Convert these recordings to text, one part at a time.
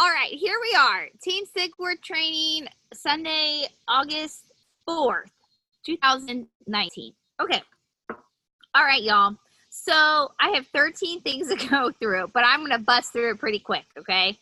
All right, here we are. Team Sigwerth training, Sunday, August 4th, 2019. Okay. All right, y'all. So I have 13 things to go through, but I'm going to bust through it pretty quick, okay?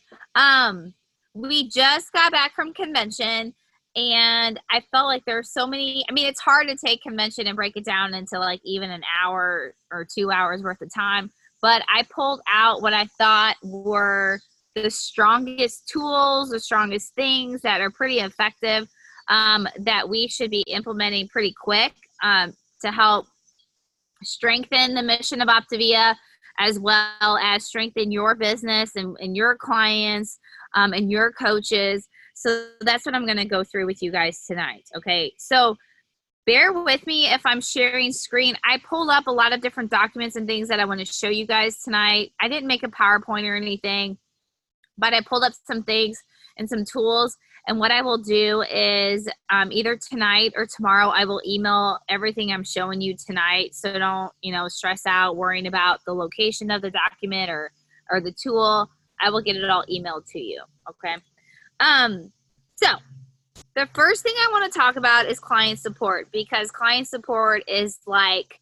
We just got back from convention, and I felt like there are so many. I mean, it's hard to take convention and break it down into like even an hour or 2 hours worth of time, but I pulled out what I thought were the strongest tools, the strongest things that are pretty effective, that we should be implementing pretty quick, to help strengthen the mission of Optavia, as well as strengthen your business and your clients, and your coaches. So that's what I'm going to go through with you guys tonight. Okay. So bear with me if I'm sharing screen. I pulled up a lot of different documents and things that I want to show you guys tonight. I didn't make a PowerPoint or anything, but I pulled up some things and some tools. And what I will do is either tonight or tomorrow, I will email everything I'm showing you tonight. So don't, stress out worrying about the location of the document or the tool. I will get it all emailed to you. Okay. So the first thing I want to talk about is client support, because client support is like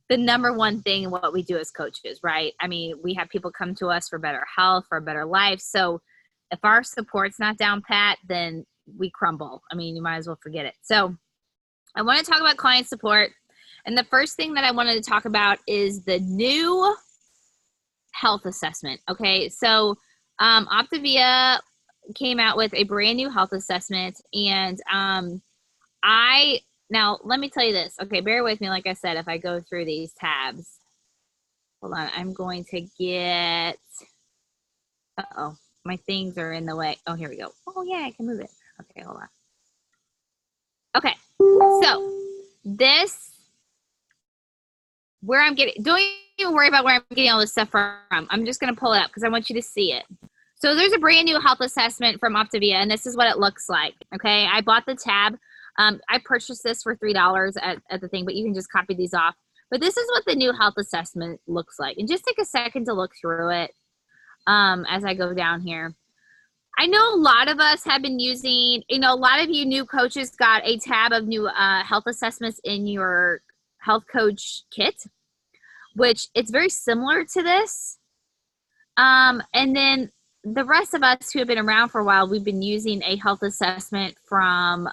the number one thing in what we do as coaches, right? I mean, we have people come to us for better health, for a better life. So if our support's not down pat, then we crumble. I mean, you might as well forget it. So I want to talk about client support. And the first thing that I wanted to talk about is the new health assessment. Okay. So Optavia came out with a brand new health assessment. And now let me tell you this. Okay. Bear with me. Like I said, if I go through these tabs, hold on. I'm going to get, uh-oh. My things are in the way. Oh, here we go. Oh, yeah, I can move it. Okay, hold on. Okay, so this, where I'm getting, don't even worry about where I'm getting all this stuff from. I'm just going to pull it up because I want you to see it. So there's a brand new health assessment from Optavia, and this is what it looks like. Okay, I bought the tab. I purchased this for $3 at the thing, but you can just copy these off. But this is what the new health assessment looks like. And just take a second to look through it. As I go down here. I know a lot of us have been using, a lot of you new coaches got a tab of new health assessments in your health coach kit, which it's very similar to this. And then the rest of us who have been around for a while, we've been using a health assessment from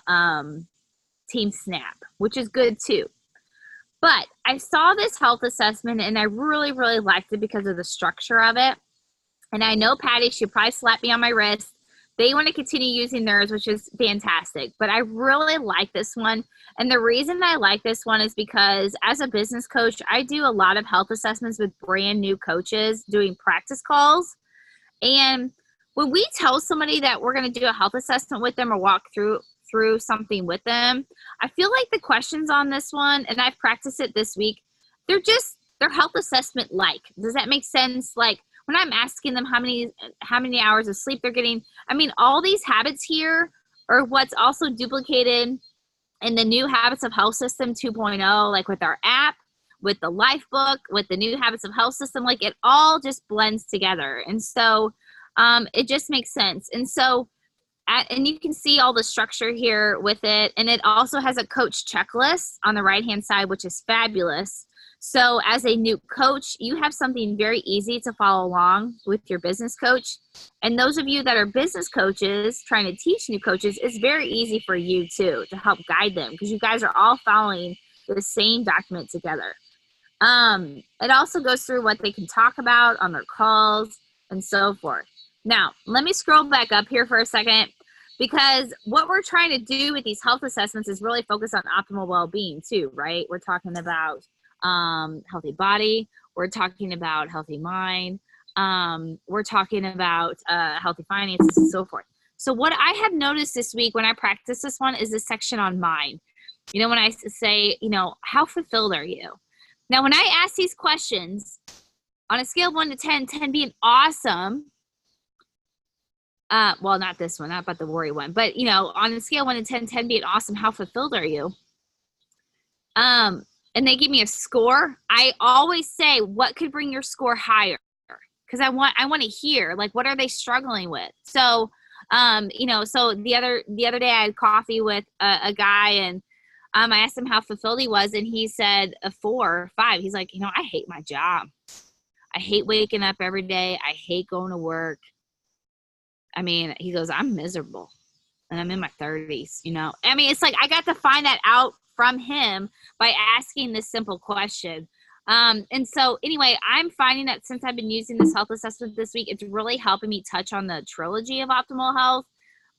Team Snap, which is good too. But I saw this health assessment and I really, really liked it because of the structure of it. And I know Patty, she'll probably slap me on my wrist. They want to continue using theirs, which is fantastic. But I really like this one. And the reason I like this one is because as a business coach, I do a lot of health assessments with brand new coaches doing practice calls. And when we tell somebody that we're going to do a health assessment with them or walk through something with them, I feel like the questions on this one, and I've practiced it this week, they're health assessment like. Does that make sense? Like, when I'm asking them how many hours of sleep they're getting, I mean, all these habits here are what's also duplicated in the new Habits of Health System 2.0, like with our app, with the Life Book, with the new Habits of Health System, like it all just blends together. And so it just makes sense. And so, and you can see all the structure here with it. And it also has a coach checklist on the right-hand side, which is fabulous. So as a new coach, you have something very easy to follow along with your business coach. And those of you that are business coaches trying to teach new coaches, it's very easy for you too to help guide them because you guys are all following the same document together. It also goes through what they can talk about on their calls and so forth. Now, let me scroll back up here for a second, because what we're trying to do with these health assessments is really focus on optimal well-being too, right? We're talking about healthy body. We're talking about healthy mind. We're talking about healthy finances and so forth. So what I have noticed this week when I practice this one is this section on mind. When I say, how fulfilled are you? Now, when I ask these questions on a scale of 1 to 10, 10 being awesome. Well, not this one, not about the worry one, but on a scale of 1 to 10, 10 being awesome, how fulfilled are you? And they give me a score. I always say, what could bring your score higher? because I want to hear, like, what are they struggling with? So, so the other day I had coffee with a guy, and I asked him how fulfilled he was, and he said a 4 or 5. He's like, I hate my job. I hate waking up every day. I hate going to work. I mean, he goes, I'm miserable, and I'm in my 30s, I mean, it's like I got to find that out from him by asking this simple question. And so anyway, I'm finding that since I've been using this health assessment this week, it's really helping me touch on the trilogy of optimal health.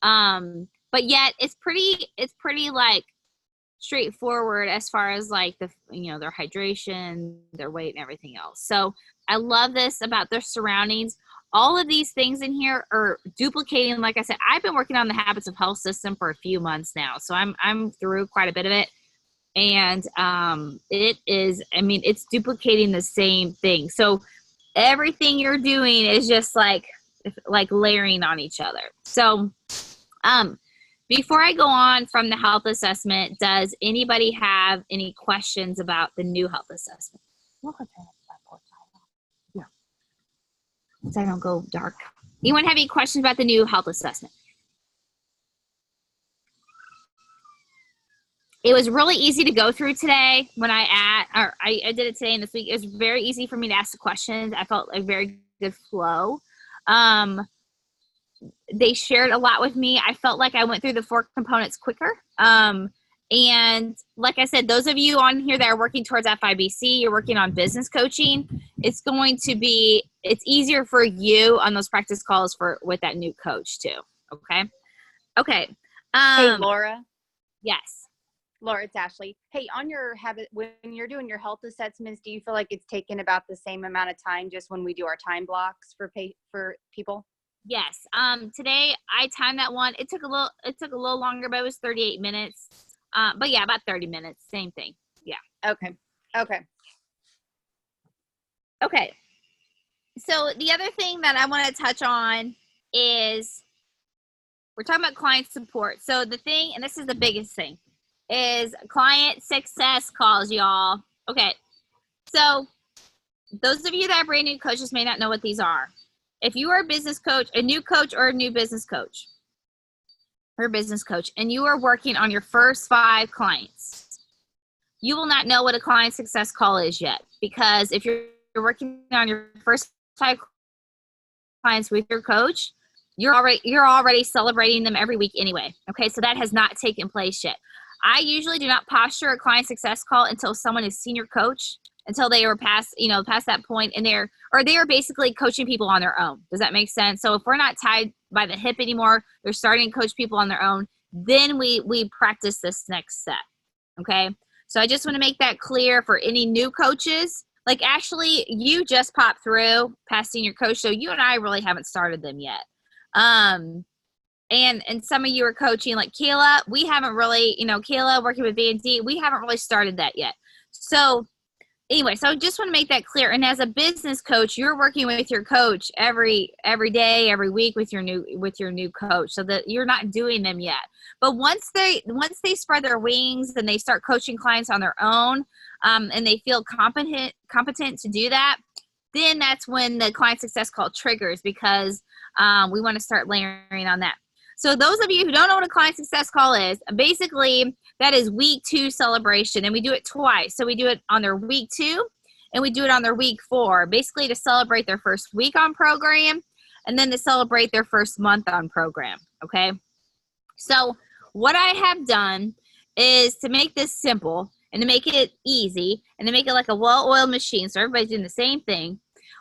But yet it's pretty like straightforward as far as like their hydration, their weight, and everything else. So I love this about their surroundings. All of these things in here are duplicating. Like I said, I've been working on the Habits of Health system for a few months now, so I'm through quite a bit of it. And it's duplicating the same thing. So everything you're doing is just like layering on each other. So before I go on from the health assessment, does anybody have any questions about the new health assessment? Yeah. So I don't go dark. Anyone have any questions about the new health assessment? It was really easy to go through today when I did it today and this week. It was very easy for me to ask the questions. I felt a very good flow. They shared a lot with me. I felt like I went through the 4 components quicker. And like I said, those of you on here that are working towards FIBC, you're working on business coaching, it's easier for you on those practice calls with that new coach too. Okay. Hey, Laura. Yes. Laura, it's Ashley. Hey, on your habit, when you're doing your health assessments, do you feel like it's taken about the same amount of time just when we do our time blocks for people? Yes. Today I timed that one. It took a little longer, but it was 38 minutes. But yeah, about 30 minutes. Same thing. Yeah. Okay. So the other thing that I want to touch on is we're talking about client support. So the thing, and this is the biggest thing, is client success calls, y'all. Okay. So those of you that are brand new coaches may not know what these are. If you are a business coach, a new coach, or a new business coach, and you are working on your first 5 clients, you will not know what a client success call is yet, because if you're working on your first 5 clients with your coach, you're already celebrating them every week anyway. Okay, so that has not taken place yet. I usually do not posture a client success call until someone is senior coach, until they are past that point, and they are basically coaching people on their own. Does that make sense? So if we're not tied by the hip anymore, they're starting to coach people on their own, then we practice this next step. Okay. So I just want to make that clear for any new coaches. Like Ashley, you just popped through past senior coach, so you and I really haven't started them yet. And some of you are coaching, like Kayla, we haven't really, Kayla working with V&D, we haven't really started that yet. So anyway, so I just want to make that clear. And as a business coach, you're working with your coach every day, every week with your new coach, so that you're not doing them yet. But once they spread their wings and they start coaching clients on their own, and they feel competent to do that, then that's when the client success call triggers, because we want to start layering on that. So those of you who don't know what a client success call is, basically that is week 2 celebration, and we do it twice. So we do it on their week 2 and we do it on their week 4, basically to celebrate their first week on program and then to celebrate their first month on program. Okay. So what I have done is to make this simple and to make it easy and to make it like a well-oiled machine, so everybody's doing the same thing.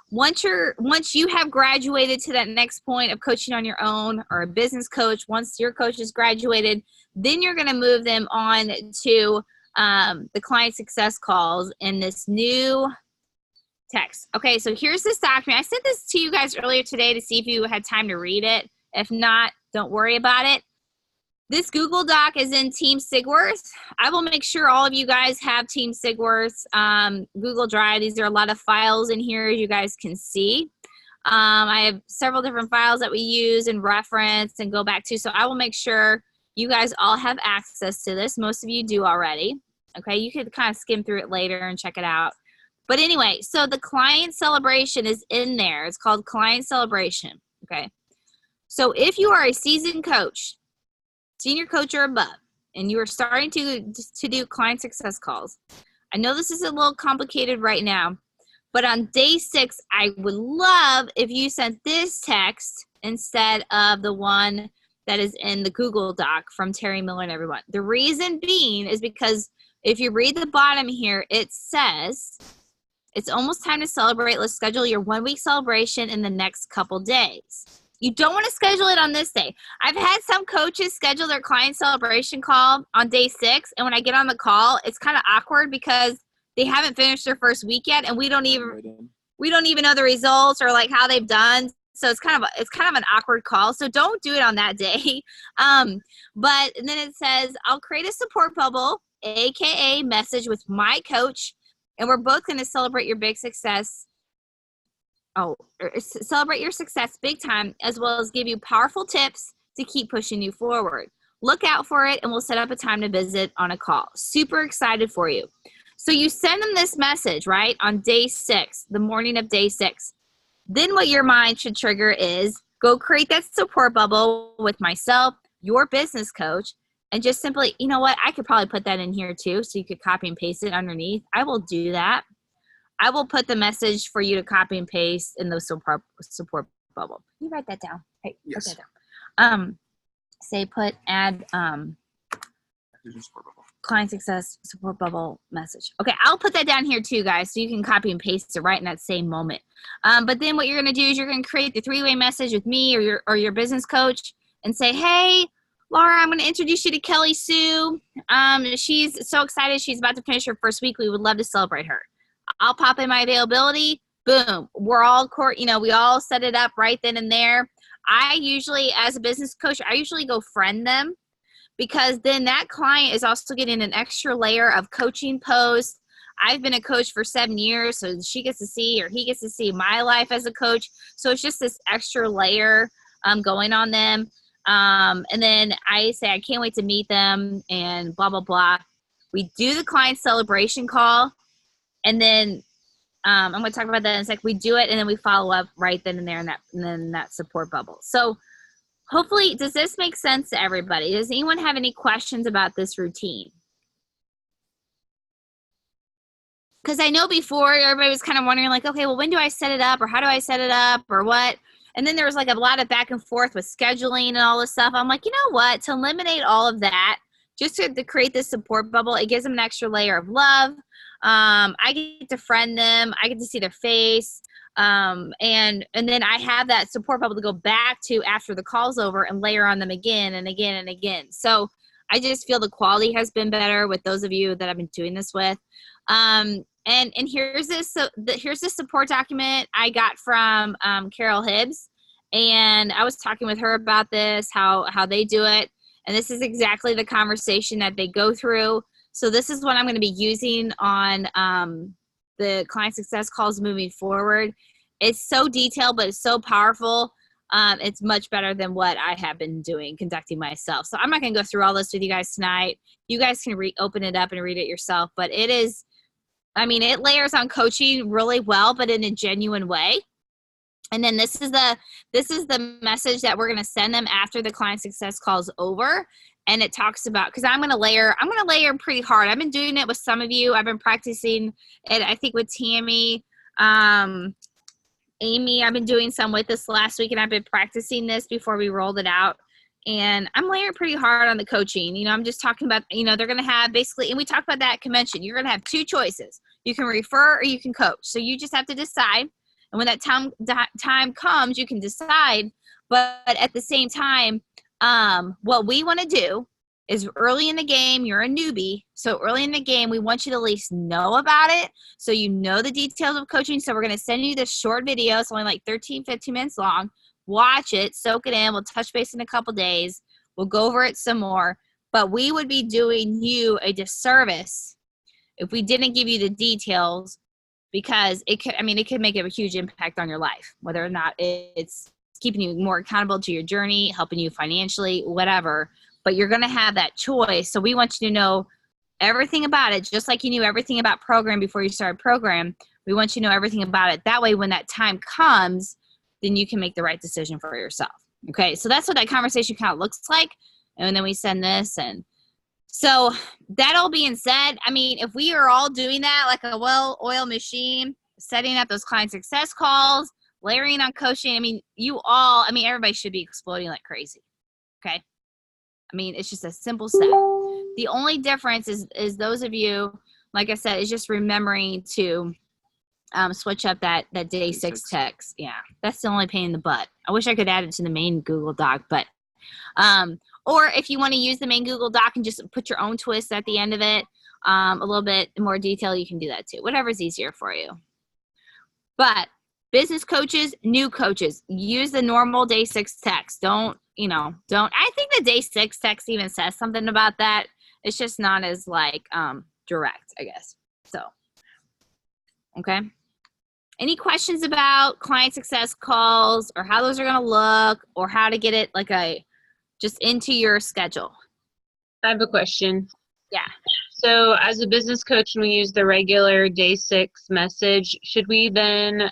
Once you have graduated to that next point of coaching on your own, or a business coach, once your coach has graduated, then you're going to move them on to the client success calls in this new text. Okay, so here's this document. I sent this to you guys earlier today to see if you had time to read it. If not, don't worry about it. This Google Doc is in Team Sigwerth. I will make sure all of you guys have Team Sigwerth Google Drive. These are a lot of files in here, as you guys can see. I have several different files that we use and reference and go back to, so I will make sure you guys all have access to this. Most of you do already. Okay, you could kind of skim through it later and check it out. But anyway, so the client celebration is in there. It's called client celebration. Okay. So if you are a seasoned coach, senior coach or above, and you are starting to do client success calls, I know this is a little complicated right now, but on day 6, I would love if you sent this text instead of the one that is in the Google Doc from Terry Miller and everyone. The reason being is because if you read the bottom here, it says, it's almost time to celebrate. Let's schedule your 1-week celebration in the next couple days. You don't want to schedule it on this day. I've had some coaches schedule their client celebration call on day 6, and when I get on the call, it's kind of awkward because they haven't finished their first week yet, and we don't even know the results or like how they've done. So it's kind of an awkward call. So don't do it on that day. But then it says, I'll create a support bubble, aka message with my coach, and we're both going to celebrate your big success. Celebrate your success big time, as well as give you powerful tips to keep pushing you forward. Look out for it, and we'll set up a time to visit on a call. Super excited for you. So you send them this message, right, on day 6, the morning of day 6. Then what your mind should trigger is go create that support bubble with myself, your business coach, and just simply, you know what, I could probably put that in here too, so you could copy and paste it underneath. I will do that. I will put the message for you to copy and paste in the support bubble. Can you write that down? Hey, yes. Put that down. Add client success support bubble message. Okay, I'll put that down here too, guys, so you can copy and paste it right in that same moment. But then what you're going to do is you're going to create the 3-way message with me or your business coach and say, hey, Laura, I'm going to introduce you to Kelly Sue. She's so excited. She's about to finish her first week. We would love to celebrate her. I'll pop in my availability. Boom. We're all, we all set it up right then and there. I usually, as a business coach, I usually go friend them, because then that client is also getting an extra layer of coaching posts. I've been a coach for 7 years, so she gets to see, or he gets to see, my life as a coach. So it's just this extra layer going on them. And then I say, I can't wait to meet them and blah, blah, blah. We do the client celebration call. And then I'm going to talk about that in a sec. We do it, and then we follow up right then and there in that support bubble. So hopefully, does this make sense to everybody? Does anyone have any questions about this routine? Because I know before, everybody was kind of wondering, like, okay, well, when do I set it up, or how do I set it up, or what? And then there was like a lot of back and forth with scheduling and all this stuff. I'm like, you know what? To eliminate all of that, just to create this support bubble, it gives them an extra layer of love. I get to friend them. I get to see their face. And then I have that support bubble to go back to after the call's over and layer on them again and again and again. So I just feel the quality has been better with those of you that I've been doing this with. And here's this support document I got from Carol Hibbs, and I was talking with her about this, how they do it. And this is exactly the conversation that they go through. So this is what I'm going to be using on the client success calls moving forward. It's so detailed, but it's so powerful. It's much better than what I have been conducting myself. So I'm not going to go through all this with you guys tonight. You guys can open it up and read it yourself. But it is, it layers on coaching really well, but in a genuine way. And then this is the message that we're going to send them after the client success call is over. And it talks about, because I'm going to layer pretty hard. I've been doing it with some of you. I've been practicing it, I think, with Tammy, Amy. I've been doing some with this last week, and I've been practicing this before we rolled it out. And I'm layering pretty hard on the coaching. I'm just talking about, they're going to have basically, and we talked about that at convention. You're going to have 2 choices. You can refer or you can coach. So you just have to decide. And when that time comes, you can decide. But at the same time, what we want to do is early in the game, you're a newbie. So early in the game, we want you to at least know about it. So you know the details of coaching. So we're going to send you this short video. It's only like 13, 15 minutes long. Watch it, soak it in. We'll touch base in a couple days. We'll go over it some more. But we would be doing you a disservice if we didn't give you the details, because it could make a huge impact on your life, whether or not it's keeping you more accountable to your journey, helping you financially, whatever. But you're going to have that choice. So we want you to know everything about it, just like you knew everything about program before you started program. We want you to know everything about it. That way, when that time comes, then you can make the right decision for yourself. Okay, so that's what that conversation kind of looks like. And then we send this. And so that all being said, I mean, if we are all doing that like a well-oiled machine, setting up those client success calls, layering on coaching, I mean, everybody should be exploding like crazy. Okay. I mean, it's just a simple step. The only difference is those of you, like I said, is just remembering to switch up that day 6 text. Yeah, that's the only pain in the butt. I wish I could add it to the main Google Doc, but or if you want to use the main Google Doc and just put your own twist at the end of it, a little bit more detail, you can do that too. Whatever's easier for you. But business coaches, new coaches, use the normal day 6 text. Don't. I think the day 6 text even says something about that. It's just not as direct, I guess. So, okay. Any questions about client success calls or how those are going to look or how to get it just into your schedule? I have a question. Yeah. So as a business coach, when we use the regular day 6 message, should we then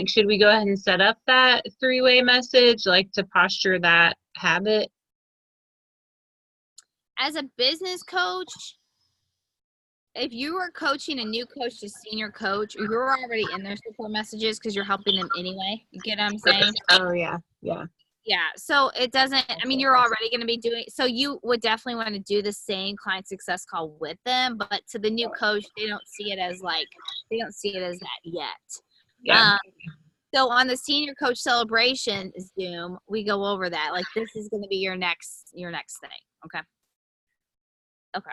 should we go ahead and set up that 3-way message, to posture that habit? As a business coach, if you are coaching a new coach to senior coach, you're already in their support messages because you're helping them anyway. You get what I'm saying? Oh, yeah. Yeah. Yeah. So it doesn't, you're already going to be doing, so you would definitely want to do the same client success call with them, but to the new coach, they don't see it as that yet. Yeah. So on the senior coach celebration Zoom, we go over that. This is going to be your next thing. Okay. Okay.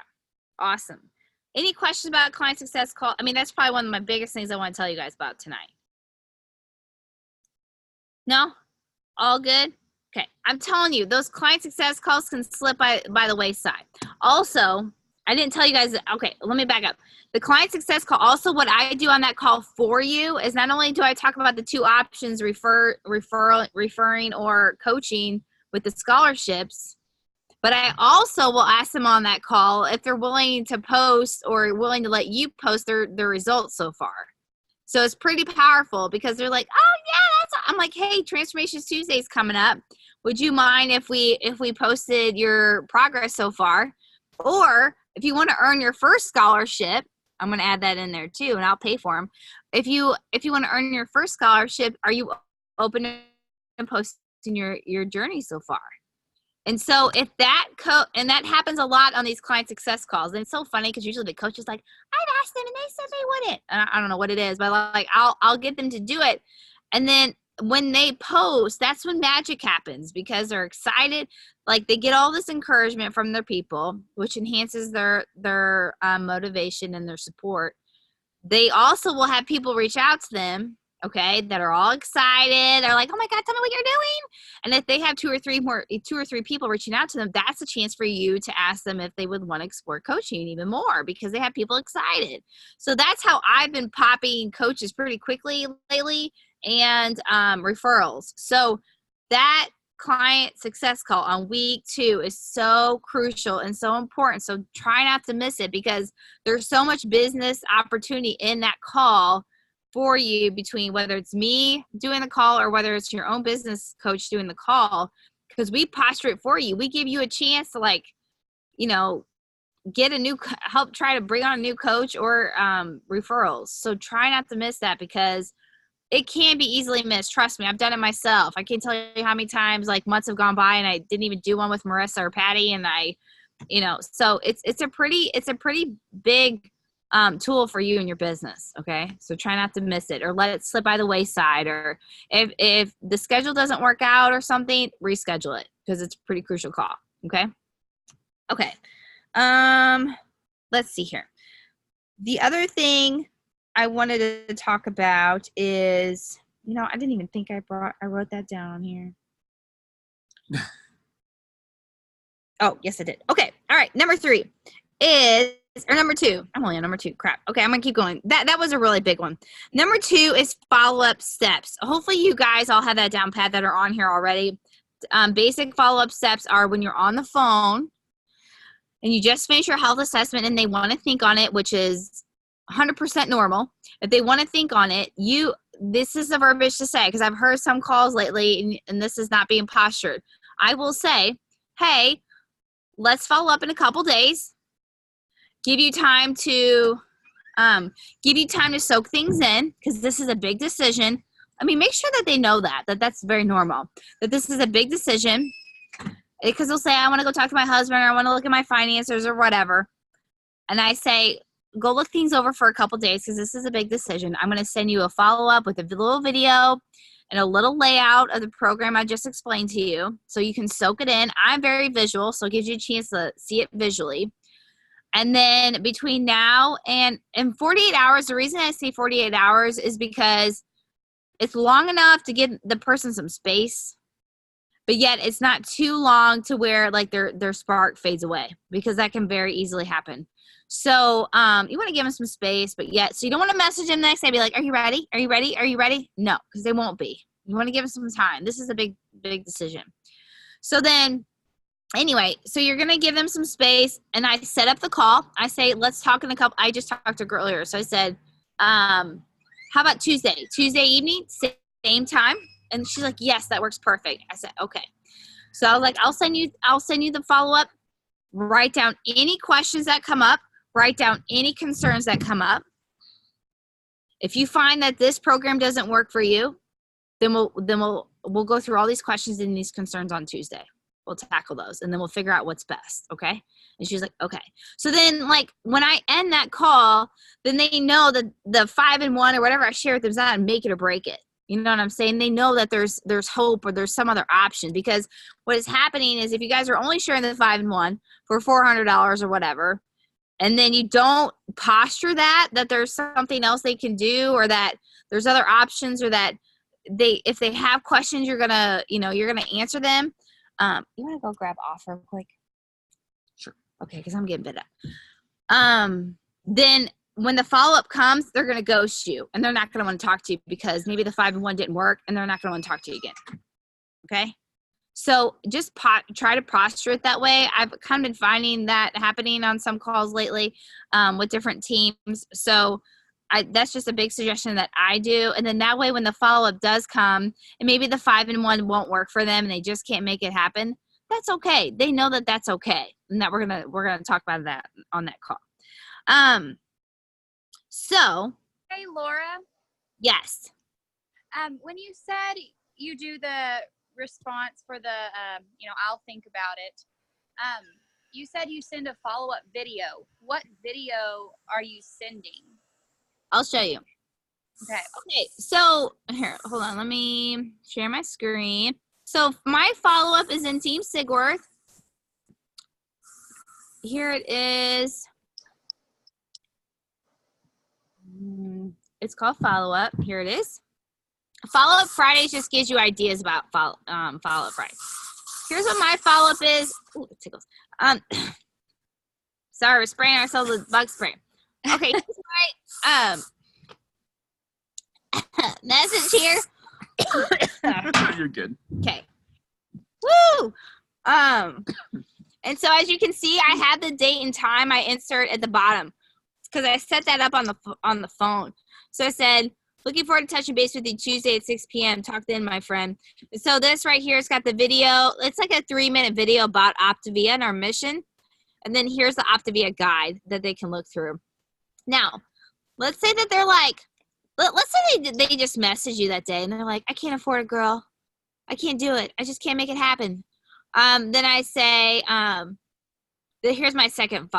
Awesome. Any questions about client success call? That's probably one of my biggest things I want to tell you guys about tonight. No? All good? Okay. I'm telling you, those client success calls can slip by the wayside. Also, I didn't tell you guys. Okay, let me back up. The client success call, also what I do on that call for you is not only do I talk about the 2 options, referring or coaching with the scholarships, but I also will ask them on that call if they're willing to post or willing to let you post their results so far. So it's pretty powerful because they're like, oh yeah, I'm like, hey, Transformations Tuesday is coming up. Would you mind if we posted your progress so far? Or if you want to earn your first scholarship, I'm going to add that in there too, and I'll pay for them. If you want to earn your first scholarship, are you open to posting your journey so far? And so if that and that happens a lot on these client success calls, and it's so funny because usually the coach is like, I've asked them and they said they wouldn't. And I don't know what it is, but I'll get them to do it. And then when they post, that's when magic happens because they're excited. They get all this encouragement from their people, which enhances their motivation and their support. They also will have people reach out to them, okay, that are all excited. They're like, oh my God, tell me what you're doing. And if they have two or three people reaching out to them, that's a chance for you to ask them if they would want to explore coaching even more because they have people excited. So that's how I've been popping coaches pretty quickly lately and referrals. So that client success call on week 2 is so crucial and so important. So try not to miss it because there's so much business opportunity in that call for you between whether it's me doing the call or whether it's your own business coach doing the call, because we posture it for you. We give you a chance to help try to bring on a new coach or referrals. So try not to miss that because it can be easily missed. Trust me, I've done it myself. I can't tell you how many times months have gone by and I didn't even do one with Marissa or Patty. And so it's a pretty big tool for you and your business. Okay. So try not to miss it or let it slip by the wayside, or if the schedule doesn't work out or something, reschedule it because it's a pretty crucial call. Okay. Okay. Let's see here. The other thing I wanted to talk about is, I didn't even think I wrote that down on here. Oh, yes, I did. Okay. All right. Number 2. I'm only on number 2. Crap. Okay. I'm going to keep going. That was a really big one. Number 2 is follow-up steps. Hopefully you guys all have that down pat that are on here already. Basic follow-up steps are when you're on the phone and you just finish your health assessment and they want to think on it, which is 100% normal. If they want to think on it, this is the verbiage to say, because I've heard some calls lately, and this is not being postured. I will say, hey, let's follow up in a couple days. Give you time to soak things in, because this is a big decision. I mean, make sure that they know that that's very normal, that this is a big decision, because they'll say, I want to go talk to my husband, or I want to look at my finances or whatever. And I say, go look things over for a couple days, because this is a big decision. I'm going to send you a follow-up with a little video and a little layout of the program I just explained to you, so you can soak it in. I'm very visual, so it gives you a chance to see it visually. And then between now and 48 hours, the reason I say 48 hours is because it's long enough to give the person some space, but yet it's not too long to where like their spark fades away, because that can very easily happen. So you want to give them some space, but yet, so you don't want to message them the next day, be like, are you ready? Are you ready? Are you ready? No, because they won't be. You want to give them some time. This is a big, big decision. So then, anyway, so you're going to give them some space, and I set up the call. I say, let's talk in a couple. I just talked to a girl earlier. So I said, how about Tuesday evening, same time? And she's like, yes, that works perfect. I said, okay. So I was like, I'll send you the follow-up. Write down any questions that come up. Write down any concerns that come up. If you find that this program doesn't work for you, then we'll go through all these questions and these concerns on Tuesday. We'll tackle those, and then we'll figure out what's best. Okay. And she's like, okay. So then, like, when I end that call, then they know that the 5-in-1 or whatever I share with them is not make it or break it. You know what I'm saying? They know that there's hope, or there's some other option, because what is happening is if you guys are only sharing the 5-in-1 for $400 or whatever, and then you don't posture that there's something else they can do, or that there's other options, or that if they have questions, you're gonna answer them. You want to go grab off real quick? Sure. Okay, because I'm getting bit up. Then when the follow-up comes, they're going to ghost you, and they're not going to want to talk to you, because maybe the 5-in-1 didn't work, and they're not going to want to talk to you again. Okay? So just try to posture it that way. I've kind of been finding that happening on some calls lately with different teams. So that's just a big suggestion that I do. And then that way, when the follow-up does come, and maybe the 5-in-1 won't work for them and they just can't make it happen, that's okay. They know that that's okay, and that we're gonna talk about that on that call. So. Hey, Laura. Yes. When you said you do the response for the, I'll think about it. You said you send a follow-up video. What video are you sending? I'll show you. Okay. So here, hold on. Let me share my screen. So my follow-up is in Team Sigwerth. Here it is. It's called follow-up. Here it is. Follow-up Fridays just gives you ideas about follow-up Fridays. Here's what my follow-up is. Ooh, it tickles. Sorry, we're spraying ourselves with bug spray. Okay, here's my message here. You're good. Okay. Woo! And so as you can see, I have the date and time I insert at the bottom, because I set that up on the phone. So I said, looking forward to touching base with you Tuesday at 6 p.m. Talk then, my friend. So this right here, it's got the video. It's like a 3-minute video about Optavia and our mission. And then here's the Optavia guide that they can look through. Now, let's say that they're like, let's say they just message you that day and they're like, I can't afford a girl. I can't do it. I just can't make it happen. Then I say, here's my second,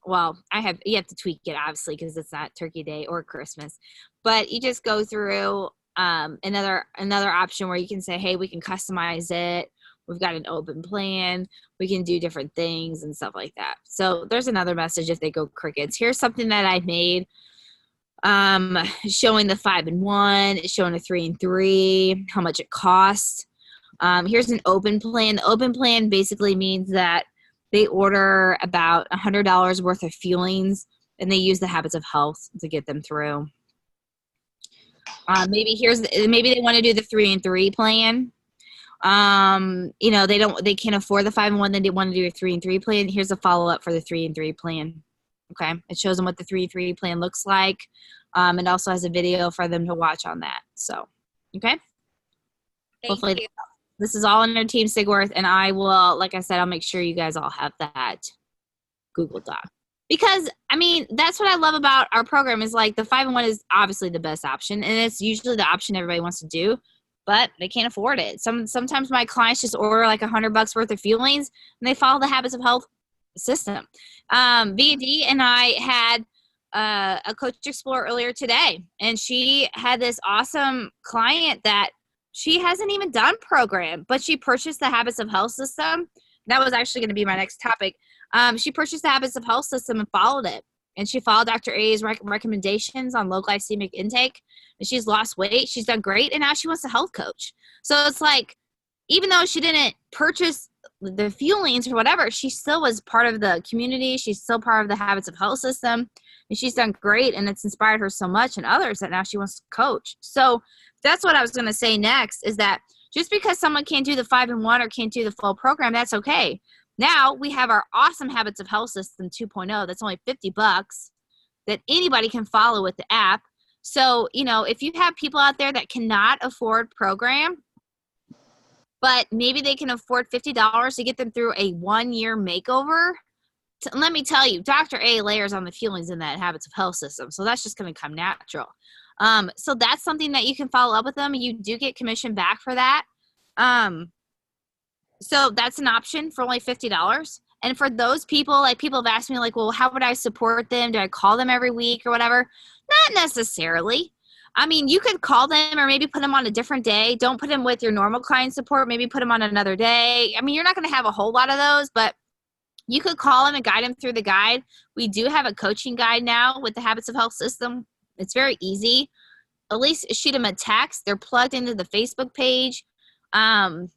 you have to tweak it, obviously, because it's not Turkey Day or Christmas. But you just go through another option where you can say, hey, we can customize it. We've got an open plan. We can do different things and stuff like that. So there's another message if they go crickets. Here's something that I made showing the 5-in-1, showing a 3-in-3, how much it costs. Here's an open plan. The open plan basically means that they order about $100 worth of feelings, and they use the Habits of Health to get them through. Maybe they want to do the 3-in-3 plan. They can't afford the 5-in-1, then they want to do a 3-in-3 plan. Here's a follow-up for the 3-in-3 plan. Okay. It shows them what the 3-3 plan looks like. It also has a video for them to watch on that. So, okay. Thank you. This is all under Team Sigwerth, and I will, like I said, I'll make sure you guys all have that Google Doc. Because, I mean, that's what I love about our program is like the 5-in-1 is obviously the best option, and it's usually the option everybody wants to do, but they can't afford it. Sometimes my clients just order like $100 worth of fuelings, and they follow the Habits of Health system. V&D and I had a Coach Explorer earlier today, and she had this awesome client that she hasn't even done program, but she purchased the Habits of Health system. That was actually going to be my next topic. She purchased the Habits of Health system and followed it. And she followed Dr. A's recommendations on low glycemic intake. And she's lost weight. She's done great. And now she wants a health coach. So it's like, even though she didn't purchase the fuelings or whatever, she still was part of the community. She's still part of the Habits of Health system. And she's done great. And it's inspired her so much and others that now she wants to coach. So that's what I was going to say next is that just because someone can't do the 5-in-1 or can't do the full program, that's okay. Now we have our awesome Habits of Health system 2.0. That's only $50 that anybody can follow with the app. So, you know, if you have people out there that cannot afford program, but maybe they can afford $50 to get them through a 1-year makeover, let me tell you, Dr. A layers on the fuelings in that Habits of Health system. So that's just going to come natural. So that's something that you can follow up with them. You do get commission back for that. So that's an option for only $50. And for those people, like people have asked me like, well, how would I support them? Do I call them every week or whatever? Not necessarily. I mean, you could call them or maybe put them on a different day. Don't put them with your normal client support. Maybe put them on another day. I mean, you're not going to have a whole lot of those, but you could call them and guide them through the guide. We do have a coaching guide now with the Habits of Health system. It's very easy. At least shoot them a text. They're plugged into the Facebook page.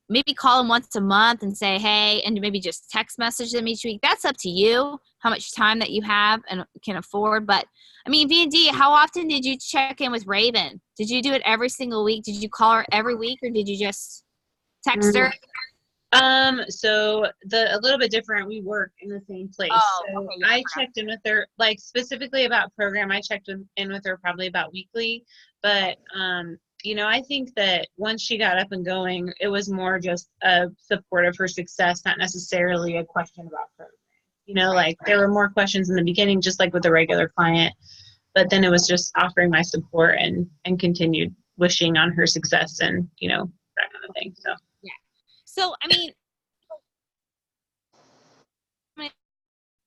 Maybe call them once a month and say, hey, and maybe just text message them each week. That's up to you, how much time that you have and can afford. But I mean, V&D, how often did you check in with Raven? Did you do it every single week? Did you call her every week or did you just text her? So a little bit different, we work in the same place. So yeah, I checked in with her, like specifically about program, I checked in with her probably about weekly, but, you know, I think that once she got up and going, it was more just a support of her success, not necessarily a question about program. You know, like there were more questions in the beginning, just like with a regular client, but then it was just offering my support and continued wishing on her success and, you know, that kind of thing. So. So, I mean,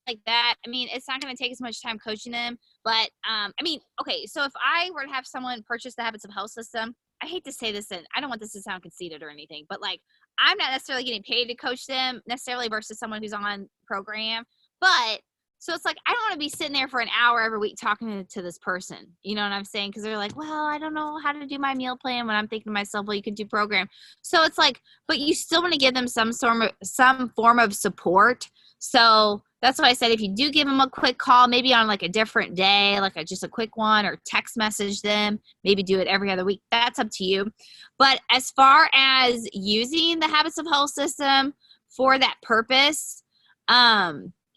like that, I mean, it's not going to take as much time coaching them, but, I mean, okay, so if I were to have someone purchase the Habits of Health system, I hate to say this, and I don't want this to sound conceited or anything, but like, I'm not necessarily getting paid to coach them necessarily versus someone who's on program, but so it's like, I don't want to be sitting there for an hour every week talking to this person. You know what I'm saying? Because they're like, well, I don't know how to do my meal plan when I'm thinking to myself, well, you could do program. So it's like, but you still want to give them some form of support. So that's why I said, if you do give them a quick call, maybe on like a different day, like just a quick one, or text message them, maybe do it every other week. That's up to you. But as far as using the Habits of Health system for that purpose,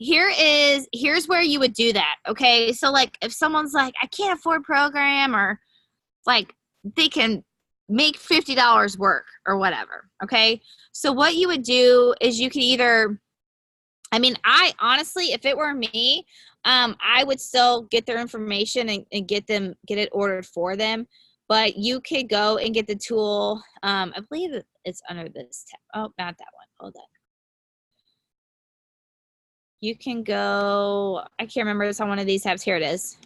here's where you would do that. Okay. So like if someone's like, I can't afford program, or like they can make $50 work or whatever. Okay. So what you would do is you could either, I mean, I honestly, if it were me, I would still get their information and get it ordered for them. But you could go and get the tool. I believe it's under this tab. Oh, not that one. Hold on. You can go, I can't remember, it's on one of these tabs. Here it is.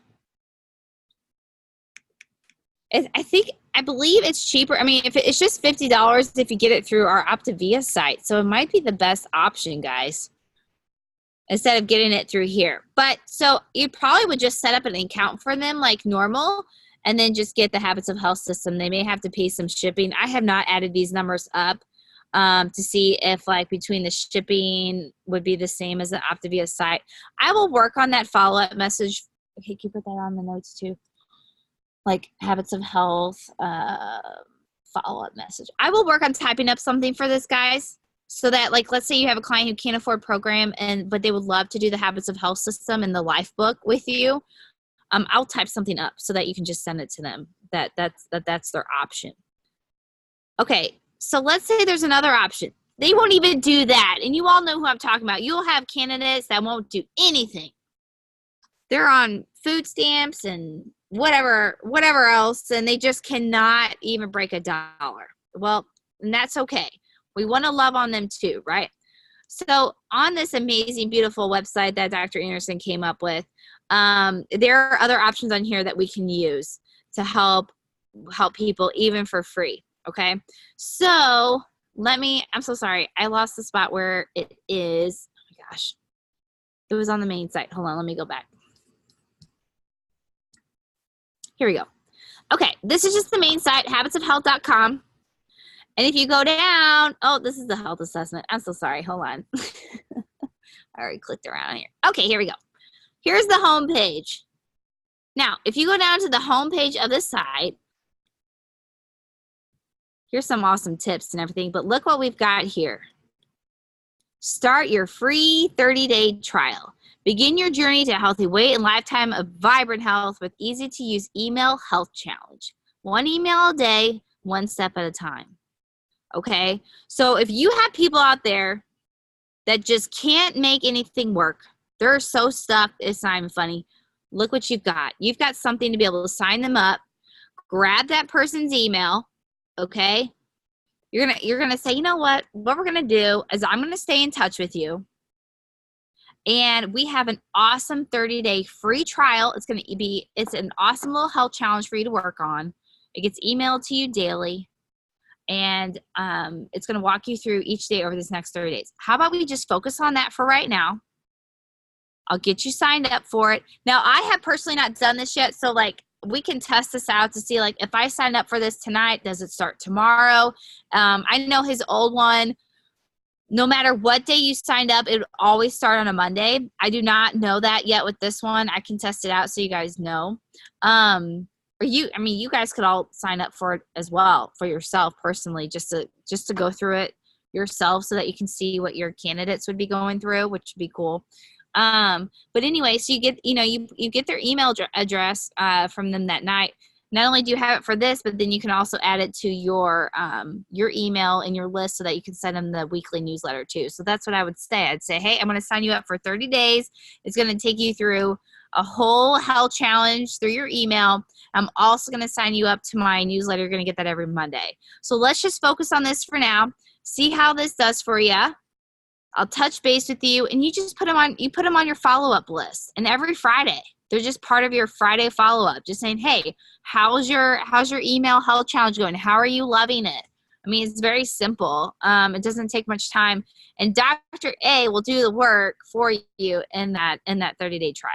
I believe it's cheaper. I mean, if it's just $50 if you get it through our Optavia site. So it might be the best option, guys, instead of getting it through here. But so you probably would just set up an account for them like normal and then just get the Habits of Health system. They may have to pay some shipping. I have not added these numbers up to see if like between the shipping would be the same as the Optavia site. I will work on that follow-up message. Okay, can you put that on the notes too? Like Habits of Health follow-up message. I will work on typing up something for this, guys. So that, like, let's say you have a client who can't afford program but they would love to do the Habits of Health system and the life book with you. I'll type something up so that you can just send it to them. That's their option. Okay, so let's say there's another option. They won't even do that. And you all know who I'm talking about. You'll have candidates that won't do anything. They're on food stamps and whatever else, and they just cannot even break $1. Well, and that's okay. We want to love on them too, right? So on this amazing, beautiful website that Dr. Anderson came up with, there are other options on here that we can use to help people even for free. Okay. So I'm so sorry. I lost the spot where it is. Oh my gosh. It was on the main site. Hold on. Let me go back. Here we go. Okay. This is just the main site, habitsofhealth.com. And if you go down, oh, this is the health assessment. I'm so sorry. Hold on. I already clicked around here. Okay, here we go. Here's the home page. Now, if you go down to the home page of the site, here's some awesome tips and everything, but look what we've got here. Start your free 30-day trial. Begin your journey to healthy weight and lifetime of vibrant health with easy-to-use email health challenge. 1 email a day, 1 step at a time. Okay, so if you have people out there that just can't make anything work, they're so stuck, it's not even funny. Look what you've got. You've got something to be able to sign them up, grab that person's email, okay? You're gonna say, you know what we're gonna do is I'm gonna stay in touch with you. And we have an awesome 30-day free trial. It's an awesome little health challenge for you to work on. It gets emailed to you daily. And it's going to walk you through each day over this next 30 days. How about we just focus on that for right now? I'll get you signed up for it. Now, I have personally not done this yet, so like we can test this out to see like if I sign up for this tonight, does it start tomorrow? I know his old one, no matter what day you signed up, it would always start on a Monday. I do not know that yet with this one. I can test it out so you guys know. You guys could all sign up for it as well for yourself personally, just to go through it yourself so that you can see what your candidates would be going through, which would be cool. But anyway, so you get, you get their email address from them that night. Not only do you have it for this, but then you can also add it to your email and your list so that you can send them the weekly newsletter too. So that's what I would say. I'd say, hey, I'm going to sign you up for 30 days. It's going to take you through a whole health challenge through your email. I'm also going to sign you up to my newsletter. You're going to get that every Monday. So let's just focus on this for now. See how this does for you. I'll touch base with you, and you just put them on your follow-up list. And every Friday, they're just part of your Friday follow-up. Just saying, hey, how's your email health challenge going? How are you loving it? I mean, it's very simple. It doesn't take much time, and Dr. A will do the work for you in that 30-day trial.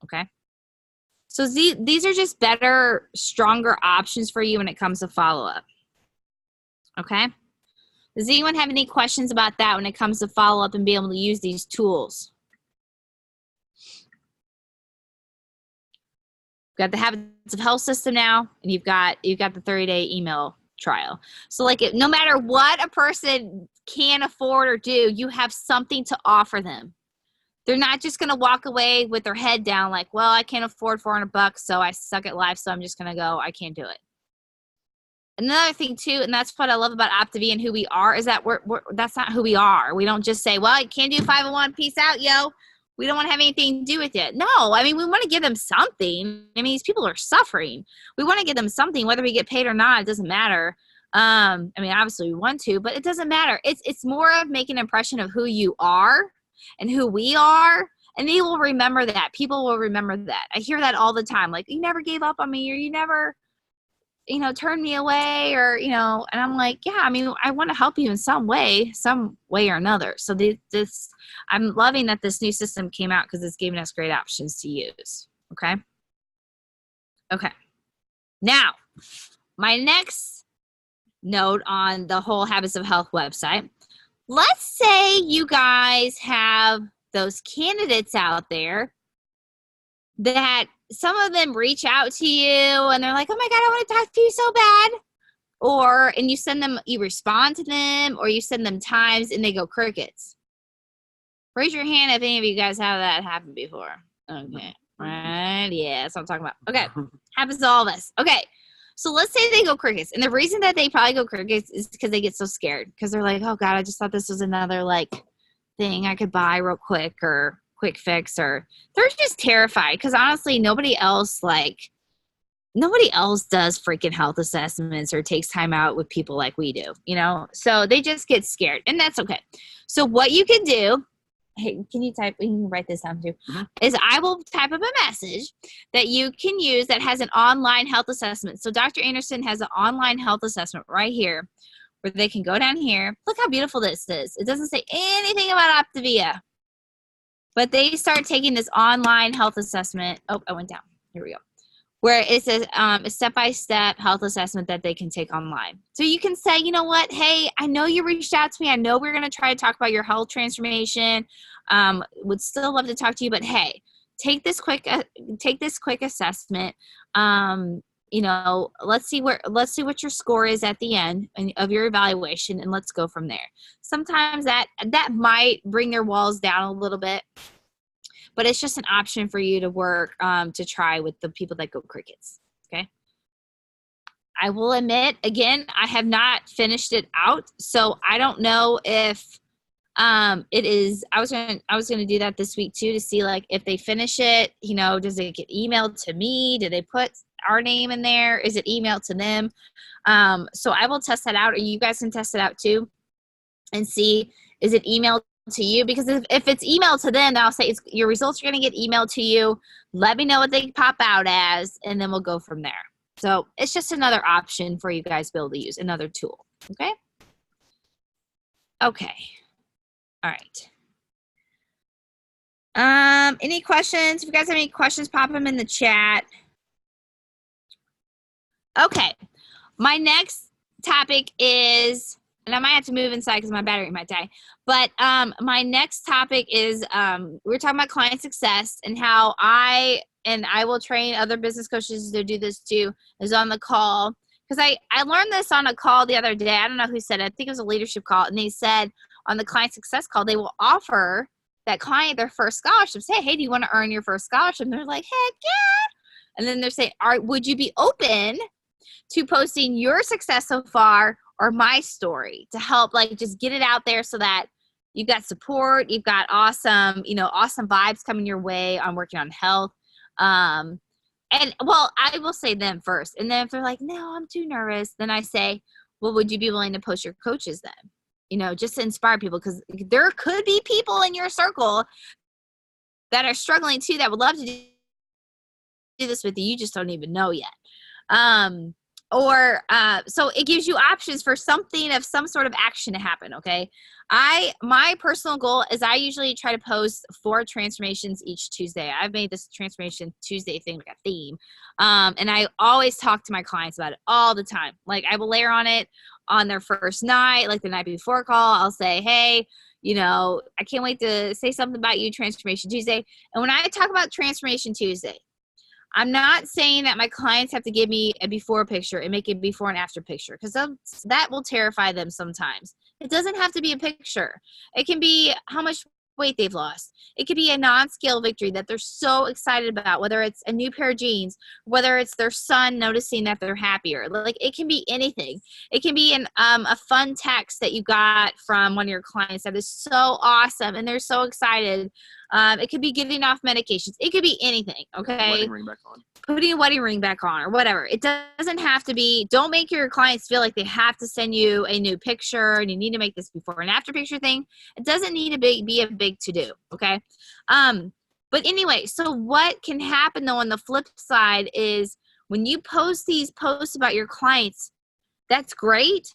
Okay. So these are just better, stronger options for you when it comes to follow-up. Okay. Does anyone have any questions about that when it comes to follow-up and being able to use these tools? You've got the Habits of Health system now, and you've got the 30-day email trial. So like no matter what a person can afford or do, you have something to offer them. They're not just going to walk away with their head down like, well, I can't afford $400, so I suck at life, so I'm just going to go. I can't do it. Another thing, too, and that's what I love about OptiV and who we are, is that that's not who we are. We don't just say, well, I can't do 501, peace out, yo. We don't want to have anything to do with it. No, I mean, we want to give them something. I mean, these people are suffering. We want to give them something, whether we get paid or not, it doesn't matter. I mean, obviously we want to, but it doesn't matter. It's more of making an impression of who you are and who we are, and they will remember that. People will remember that. I hear that all the time. Like, you never gave up on me, or you never, turned me away, or, and I'm like, yeah, I mean, I want to help you in some way or another. So I'm loving that this new system came out because it's giving us great options to use. Okay. Now, my next note on the whole Habits of Health website. Let's say you guys have those candidates out there that some of them reach out to you and they're like, oh my God, I want to talk to you so bad. and you send them, you respond to them, or you send them times and they go crickets. Raise your hand if any of you guys have that happen before. Okay. Right. Yeah, that's what I'm talking about. Okay. Happens to all of us. Okay. So let's say they go crickets. And the reason that they probably go crickets is because they get so scared. Because they're like, oh God, I just thought this was another like thing I could buy real quick or quick fix, or they're just terrified. Because honestly, nobody else does freaking health assessments or takes time out with people like we do, you know? So they just get scared, and that's okay. So what you can do, hey, can you write this down too, is I will type up a message that you can use that has an online health assessment. So Dr. Anderson has an online health assessment right here where they can go down here. Look how beautiful this is. It doesn't say anything about Optavia, but they start taking this online health assessment. Oh, I went down. Here we go. Where it says a step-by-step health assessment that they can take online. So you can say, you know what, hey, I know you reached out to me. I know we're going to try to talk about your health transformation. Would still love to talk to you, but hey, take this quick assessment. You know, let's see what your score is at the end of your evaluation, and let's go from there. Sometimes that might bring their walls down a little bit, but it's just an option for you to work, to try with the people that go crickets, okay? I will admit, again, I have not finished it out, so I don't know if it is, I was gonna do that this week too, to see like if they finish it, you know, does it get emailed to me? Do they put our name in there? Is it emailed to them? So I will test that out, or you guys can test it out too and see, is it emailed to you? Because if it's emailed to them, I'll say your results are going to get emailed to you. Let me know what they pop out as, and then we'll go from there. So it's just another option for you guys to be able to use, another tool. Okay. Okay. All right. Any questions? If you guys have any questions, pop them in the chat. Okay. My next topic is, and I might have to move inside because my battery might die. But my next topic is we're talking about client success and how I will train other business coaches to do this too, is on the call. Because I learned this on a call the other day. I don't know who said it. I think it was a leadership call. And they said on the client success call, they will offer that client their first scholarship. Say, hey, do you want to earn your first scholarship? And they're like, heck yeah. And then they're saying, all right, would you be open to posting your success so far or my story to help like just get it out there so that you've got support, you've got awesome vibes coming your way on working on health. And well, I will say them first. And then if they're like, no, I'm too nervous, then I say, well, would you be willing to post your coaches then? You know, just to inspire people, because there could be people in your circle that are struggling too that would love to do this with you. You just don't even know yet. So it gives you options for something of some sort of action to happen. Okay. My personal goal is I usually try to post 4 transformations each Tuesday. I've made this transformation Tuesday thing like a theme. And I always talk to my clients about it all the time. Like I will layer on it on their first night, like the night before call. I'll say, hey, you know, I can't wait to say something about you Transformation Tuesday. And when I talk about Transformation Tuesday, I'm not saying that my clients have to give me a before picture and make a before and after picture, because that will terrify them sometimes. It doesn't have to be a picture. It can be how much weight they've lost. It could be a non-scale victory that they're so excited about, whether it's a new pair of jeans, whether it's their son noticing that they're happier. Like it can be anything. It can be a fun text that you got from one of your clients that is so awesome and they're so excited. It could be getting off medications. It could be anything, okay? Wedding ring back on. Putting a wedding ring back on or whatever. It doesn't have to be, don't make your clients feel like they have to send you a new picture and you need to make this before and after picture thing. It doesn't need to be a big to-do, okay? But anyway, so what can happen though on the flip side is when you post these posts about your clients, that's great.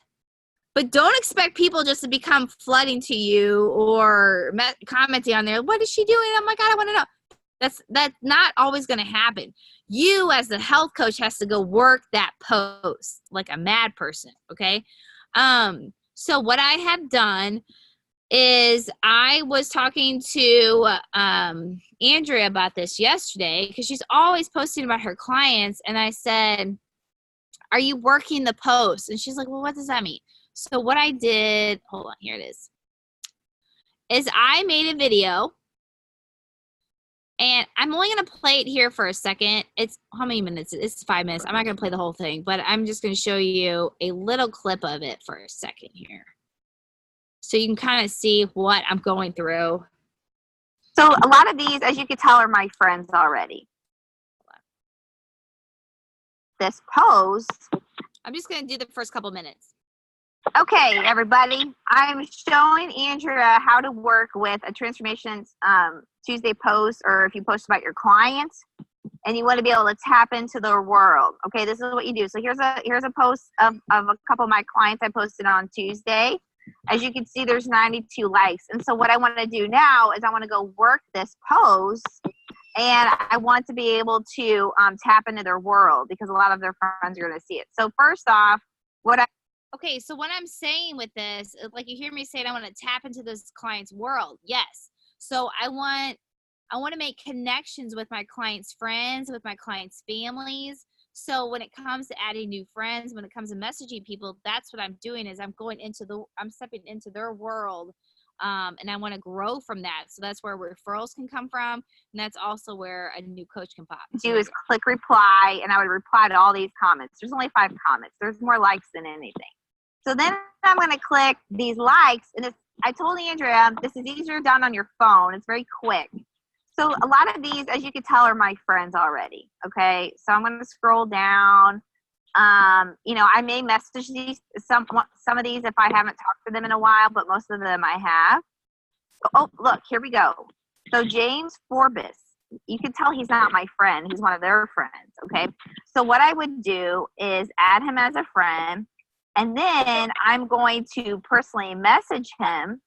But don't expect people just to become flooding to you or commenting on there. What is she doing? Oh my God, I want to know. That's not always going to happen. You as the health coach has to go work that post like a mad person. Okay. So what I have done is I was talking to Andrea about this yesterday because she's always posting about her clients. And I said, are you working the post? And she's like, well, what does that mean? So what I did, hold on, here it is I made a video, and I'm only going to play it here for a second. It's how many minutes? It's 5 minutes. I'm not going to play the whole thing, but I'm just going to show you a little clip of it for a second here, so you can kind of see what I'm going through. So a lot of these, as you can tell, are my friends already. This post. I'm just going to do the first couple minutes. Okay, everybody. I'm showing Andrea how to work with a Transformation Tuesday post, or if you post about your clients and you want to be able to tap into their world. Okay, this is what you do. So here's a post of a couple of my clients I posted on Tuesday. As you can see, there's 92 likes. And so what I want to do now is I want to go work this post, and I want to be able to tap into their world, because a lot of their friends are going to see it. So first off, okay, so what I'm saying with this, like you hear me saying, I want to tap into this client's world. Yes. So I want to make connections with my clients' friends, with my clients' families. So when it comes to adding new friends, when it comes to messaging people, that's what I'm doing, is I'm stepping into their world. And I want to grow from that. So that's where referrals can come from. And that's also where a new coach can pop. Do is click reply, and I would reply to all these comments. There's only 5 comments. There's more likes than anything. So then I'm going to click these likes. And I told Andrea, this is easier done on your phone. It's very quick. So a lot of these, as you can tell, are my friends already. Okay. So I'm going to scroll down. I may message some of these if I haven't talked to them in a while, but most of them I have. Oh, look, here we go. So James Forbes, you can tell he's not my friend. He's one of their friends. Okay. So what I would do is add him as a friend, and then I'm going to personally message him,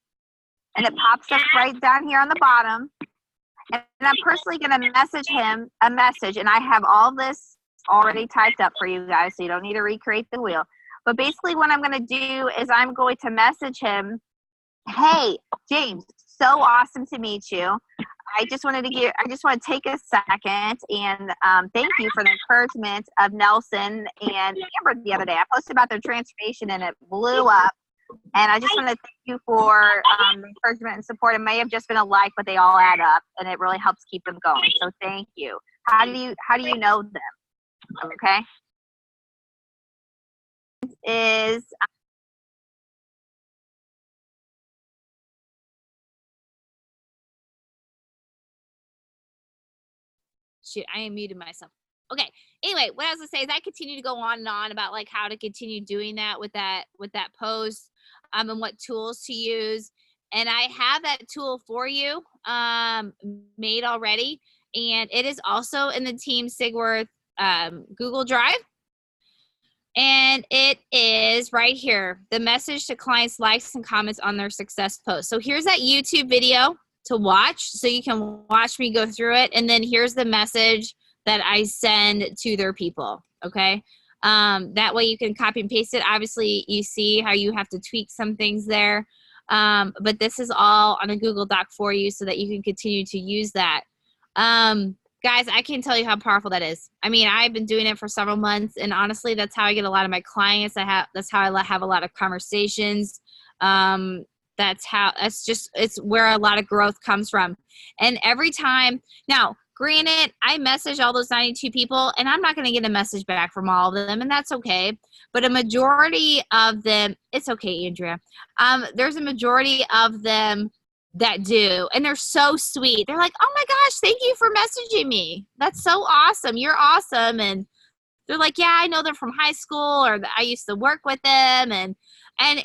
and it pops up right down here on the bottom. And I'm personally going to message him a message, and I have all this already typed up for you guys, so you don't need to recreate the wheel. But basically what I'm going to do is I'm going to message him, hey, James, so awesome to meet you. I just want to take a second and thank you for the encouragement of Nelson and Amber the other day. I posted about their transformation, and it blew up. And I just want to thank you for the encouragement and support. It may have just been a like, but they all add up, and it really helps keep them going. So thank you. How do you know them? Okay. Shoot, I am muted myself. Okay. Anyway, what I was gonna say is I continue to go on and on about like how to continue doing that with that post, and what tools to use. And I have that tool for you made already, and it is also in the Team Sigwerth Google Drive. And it is right here, the message to clients, likes and comments on their success post. So here's that YouTube video to watch, so you can watch me go through it. And then here's the message that I send to their people, okay? That way you can copy and paste it. Obviously, you see how you have to tweak some things there. But this is all on a Google Doc for you so that you can continue to use that. Guys, I can't tell you how powerful that is. I mean, I've been doing it for several months, and honestly, that's how I get a lot of my clients. That's how I have a lot of conversations. It's where a lot of growth comes from. And every time, now, granted, I message all those 92 people, and I'm not going to get a message back from all of them, and that's okay. But a majority of them, it's okay, Andrea. There's a majority of them that do, and they're so sweet. They're like, oh my gosh, thank you for messaging me. That's so awesome. You're awesome. And they're like, yeah, I know them from high school, or I used to work with them. And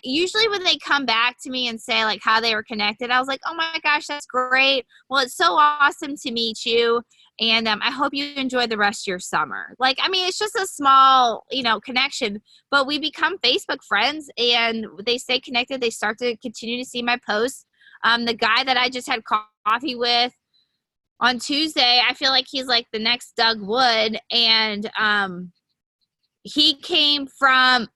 usually when they come back to me and say like how they were connected, I was like, oh my gosh, that's great. Well, it's so awesome to meet you. And I hope you enjoy the rest of your summer. Like, I mean, it's just a small, connection, but we become Facebook friends, and they stay connected. They start to continue to see my posts. The guy that I just had coffee with on Tuesday, I feel like he's like the next Doug Wood. And he came from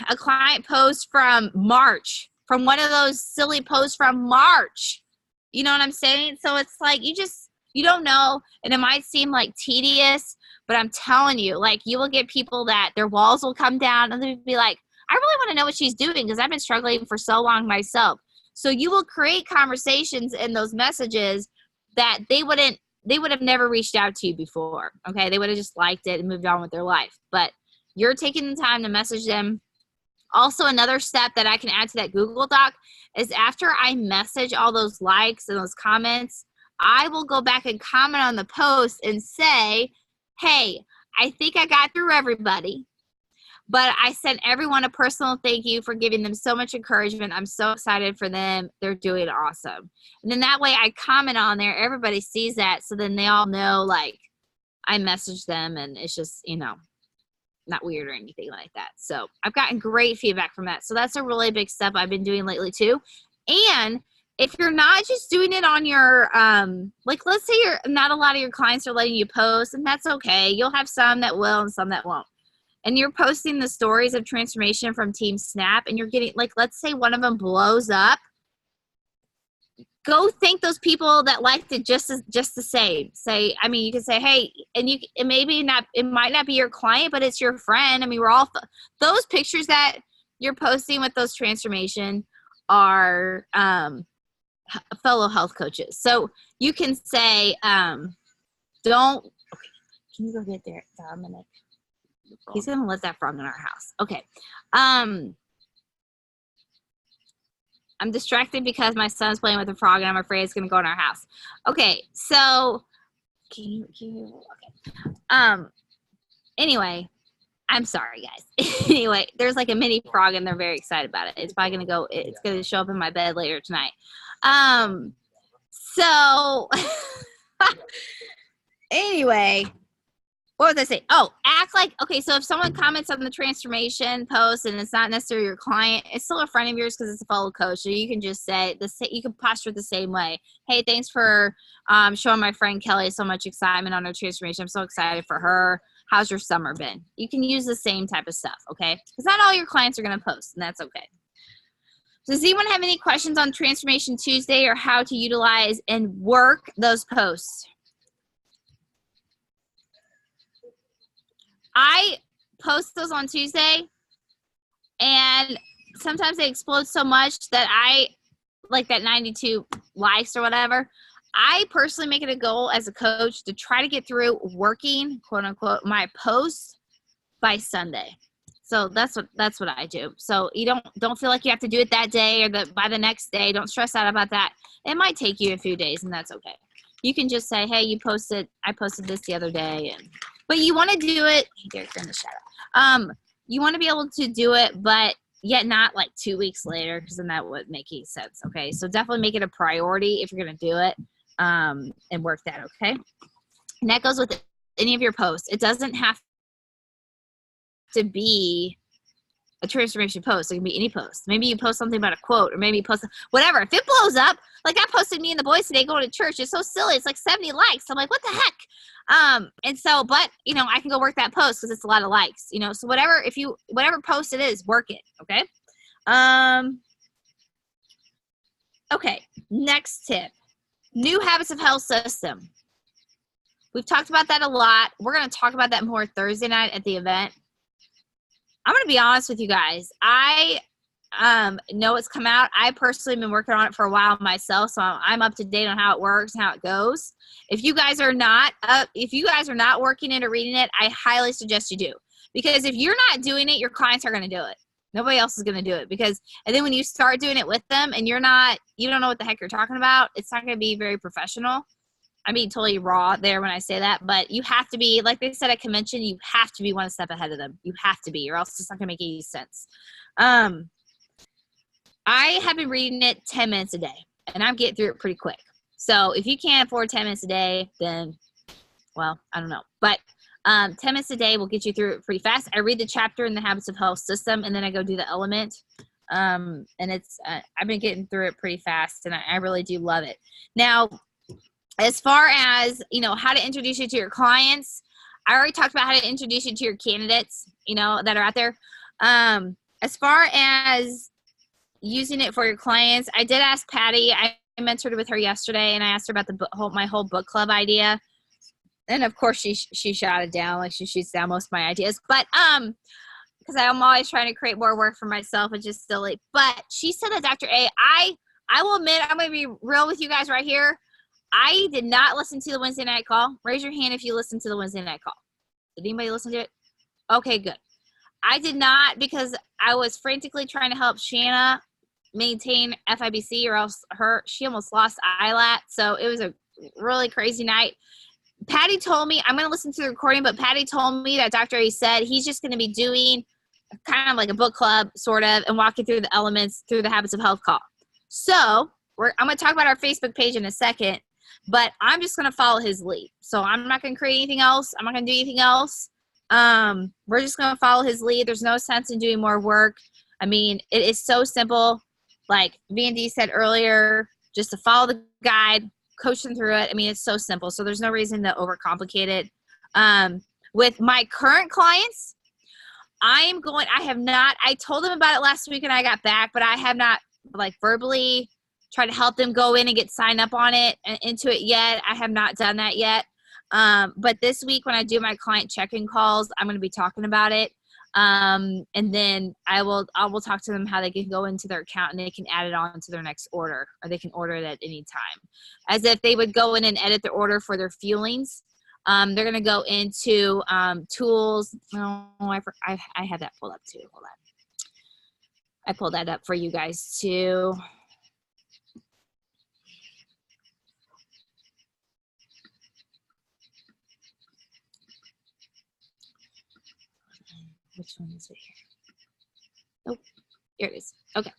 a client post from March, from one of those silly posts from March. You know what I'm saying? So it's like, you don't know, and it might seem like tedious, But I'm telling you, like, you will get people that their walls will come down and they'll be like, I really want to know what she's doing because I've been struggling for so long myself. So you will create conversations in those messages that they would have never reached out to you before. Okay. They would have just liked it and moved on with their life. But you're taking the time to message them. Also, another step that I can add to that Google Doc is after I message all those likes and those comments, I will go back and comment on the post and say, hey, I think I got through everybody, but I sent everyone a personal thank you for giving them so much encouragement. I'm so excited for them. They're doing awesome. And then that way I comment on there. Everybody sees that. So then they all know, like, I messaged them and it's just, you know, not weird or anything like that. So I've gotten great feedback from that. So that's a really big step I've been doing lately too. And if you're not just doing it on your, like, let's say you're not a lot of your clients are letting you post, and that's okay. You'll have some that will and some that won't. And you're posting the stories of transformation from Team Snap, and you're getting, like, let's say one of them blows up. Go thank those people that liked it just the same. Say, I mean, you can say, hey, and you, it maybe not, it might not be your client, but it's your friend. I mean, we're all, those pictures that you're posting with those transformation are fellow health coaches. So you can say, don't, okay, can you go get there, Dominic? He's going to let that frog in our house. Okay. I'm distracted because my son's playing with a frog and I'm afraid it's going to go in our house. Okay. So can you, okay. Anyway, I'm sorry guys. Anyway, there's like a mini frog and they're very excited about it. It's probably going to go, it's going to show up in my bed later tonight. So anyway, what was I saying? Oh, act like, okay, so if someone comments on the transformation post and it's not necessarily your client, it's still a friend of yours because it's a fellow coach. So you can just say, you can posture it the same way. Hey, thanks for showing my friend Kelly so much excitement on her transformation. I'm so excited for her. How's your summer been? You can use the same type of stuff, okay? Because not all your clients are going to post, and that's okay. So does anyone have any questions on Transformation Tuesday or how to utilize and work those posts? I post those on Tuesday, and sometimes they explode so much that I, like that 92 likes or whatever, I personally make it a goal as a coach to try to get through working, quote unquote, my posts by Sunday. So that's what I do. So you don't feel like you have to do it that day or by the next day. Don't stress out about that. It might take you a few days, and that's okay. You can just say, hey, I posted this the other day, but you want to do it. Derek's in the shadow. You want to be able to do it, but yet not like 2 weeks later, because then that would make any sense. Okay, so definitely make it a priority if you're going to do it, and work that. Okay, and that goes with any of your posts. It doesn't have to be a transformation post. It can be any post. Maybe you post something about a quote, or maybe you post whatever. If it blows up, like I posted me and the boys today going to church. It's so silly. It's like 70 likes. I'm like, what the heck? And so, but you know, I can go work that post because it's a lot of likes, you know, so whatever post it is, work it. Okay. Okay. Next tip, new habits of health system. We've talked about that a lot. We're going to talk about that more Thursday night at the event. I'm going to be honest with you guys. I know it's come out. I personally have been working on it for a while myself, so I'm up to date on how it works and how it goes. If you guys are not working it or reading it, I highly suggest you do. Because if you're not doing it, your clients are going to do it. Nobody else is going to do it. And then when you start doing it with them and you don't know what the heck you're talking about, it's not going to be very professional. I'm being totally raw there when I say that, but you have to be, like they said at convention, you have to be one step ahead of them. You have to be, or else it's not going to make any sense. I have been reading it 10 minutes a day, and I'm getting through it pretty quick. So if you can't afford 10 minutes a day, then, well, I don't know. But 10 minutes a day will get you through it pretty fast. I read the chapter in the Habits of Health system, and then I go do the element. And it's I've been getting through it pretty fast, and I really do love it. Now, as far as, you know, how to introduce you to your clients, I already talked about how to introduce you to your candidates, you know, that are out there. As far as using it for your clients, I did ask Patty. I mentored with her yesterday, and I asked her about my whole book club idea. and of course she shot it down like she shoots down most of my ideas. But because I'm always trying to create more work for myself, it's just silly. But she said that Dr. A, I will admit, I'm going to be real with you guys right here. I did not listen to the Wednesday night call. Raise your hand if you listened to the Wednesday night call. Did anybody listen to it? Okay, good. I did not, because I was frantically trying to help Shanna maintain FIBC, or else she almost lost ILAT. So it was a really crazy night. Patty told me, I'm going to listen to the recording, but Patty told me that Dr. A said he's just going to be doing kind of like a book club, sort of, and walking through the elements through the Habits of Health call. So I'm going to talk about our Facebook page in a second, but I'm just going to follow his lead. So I'm not going to create anything else. I'm not going to do anything else. We're just going to follow his lead. There's no sense in doing more work. I mean, it is so simple. Like V&D said earlier, just to follow the guide, coach them through it. I mean, it's so simple. So there's no reason to overcomplicate it. With my current clients, I told them about it last week and I got back, but I have not like verbally tried to help them go in and get signed up on it and into it yet. I have not done that yet. But this week when I do my client check-in calls, I'm going to be talking about it. And then I will talk to them how they can go into their account and they can add it on to their next order, or they can order it at any time, as if they would go in and edit their order for their fuelings. They're going to go into tools. Oh, I had that pulled up too. Hold on. I pulled that up for you guys too. Which one is it here? Oh, here it is. Okay.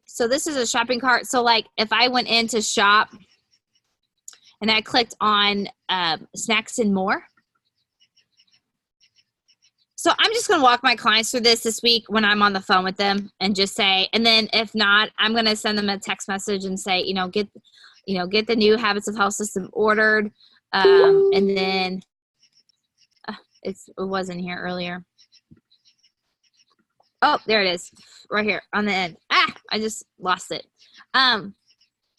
So this is a shopping cart. So like if I went into shop and I clicked on snacks and more. So I'm just going to walk my clients through this week when I'm on the phone with them and just say, and then if not, I'm going to send them a text message and say, get the new Habits of Health system ordered. And then it wasn't here earlier. Oh, there it is right here on the end. I just lost it.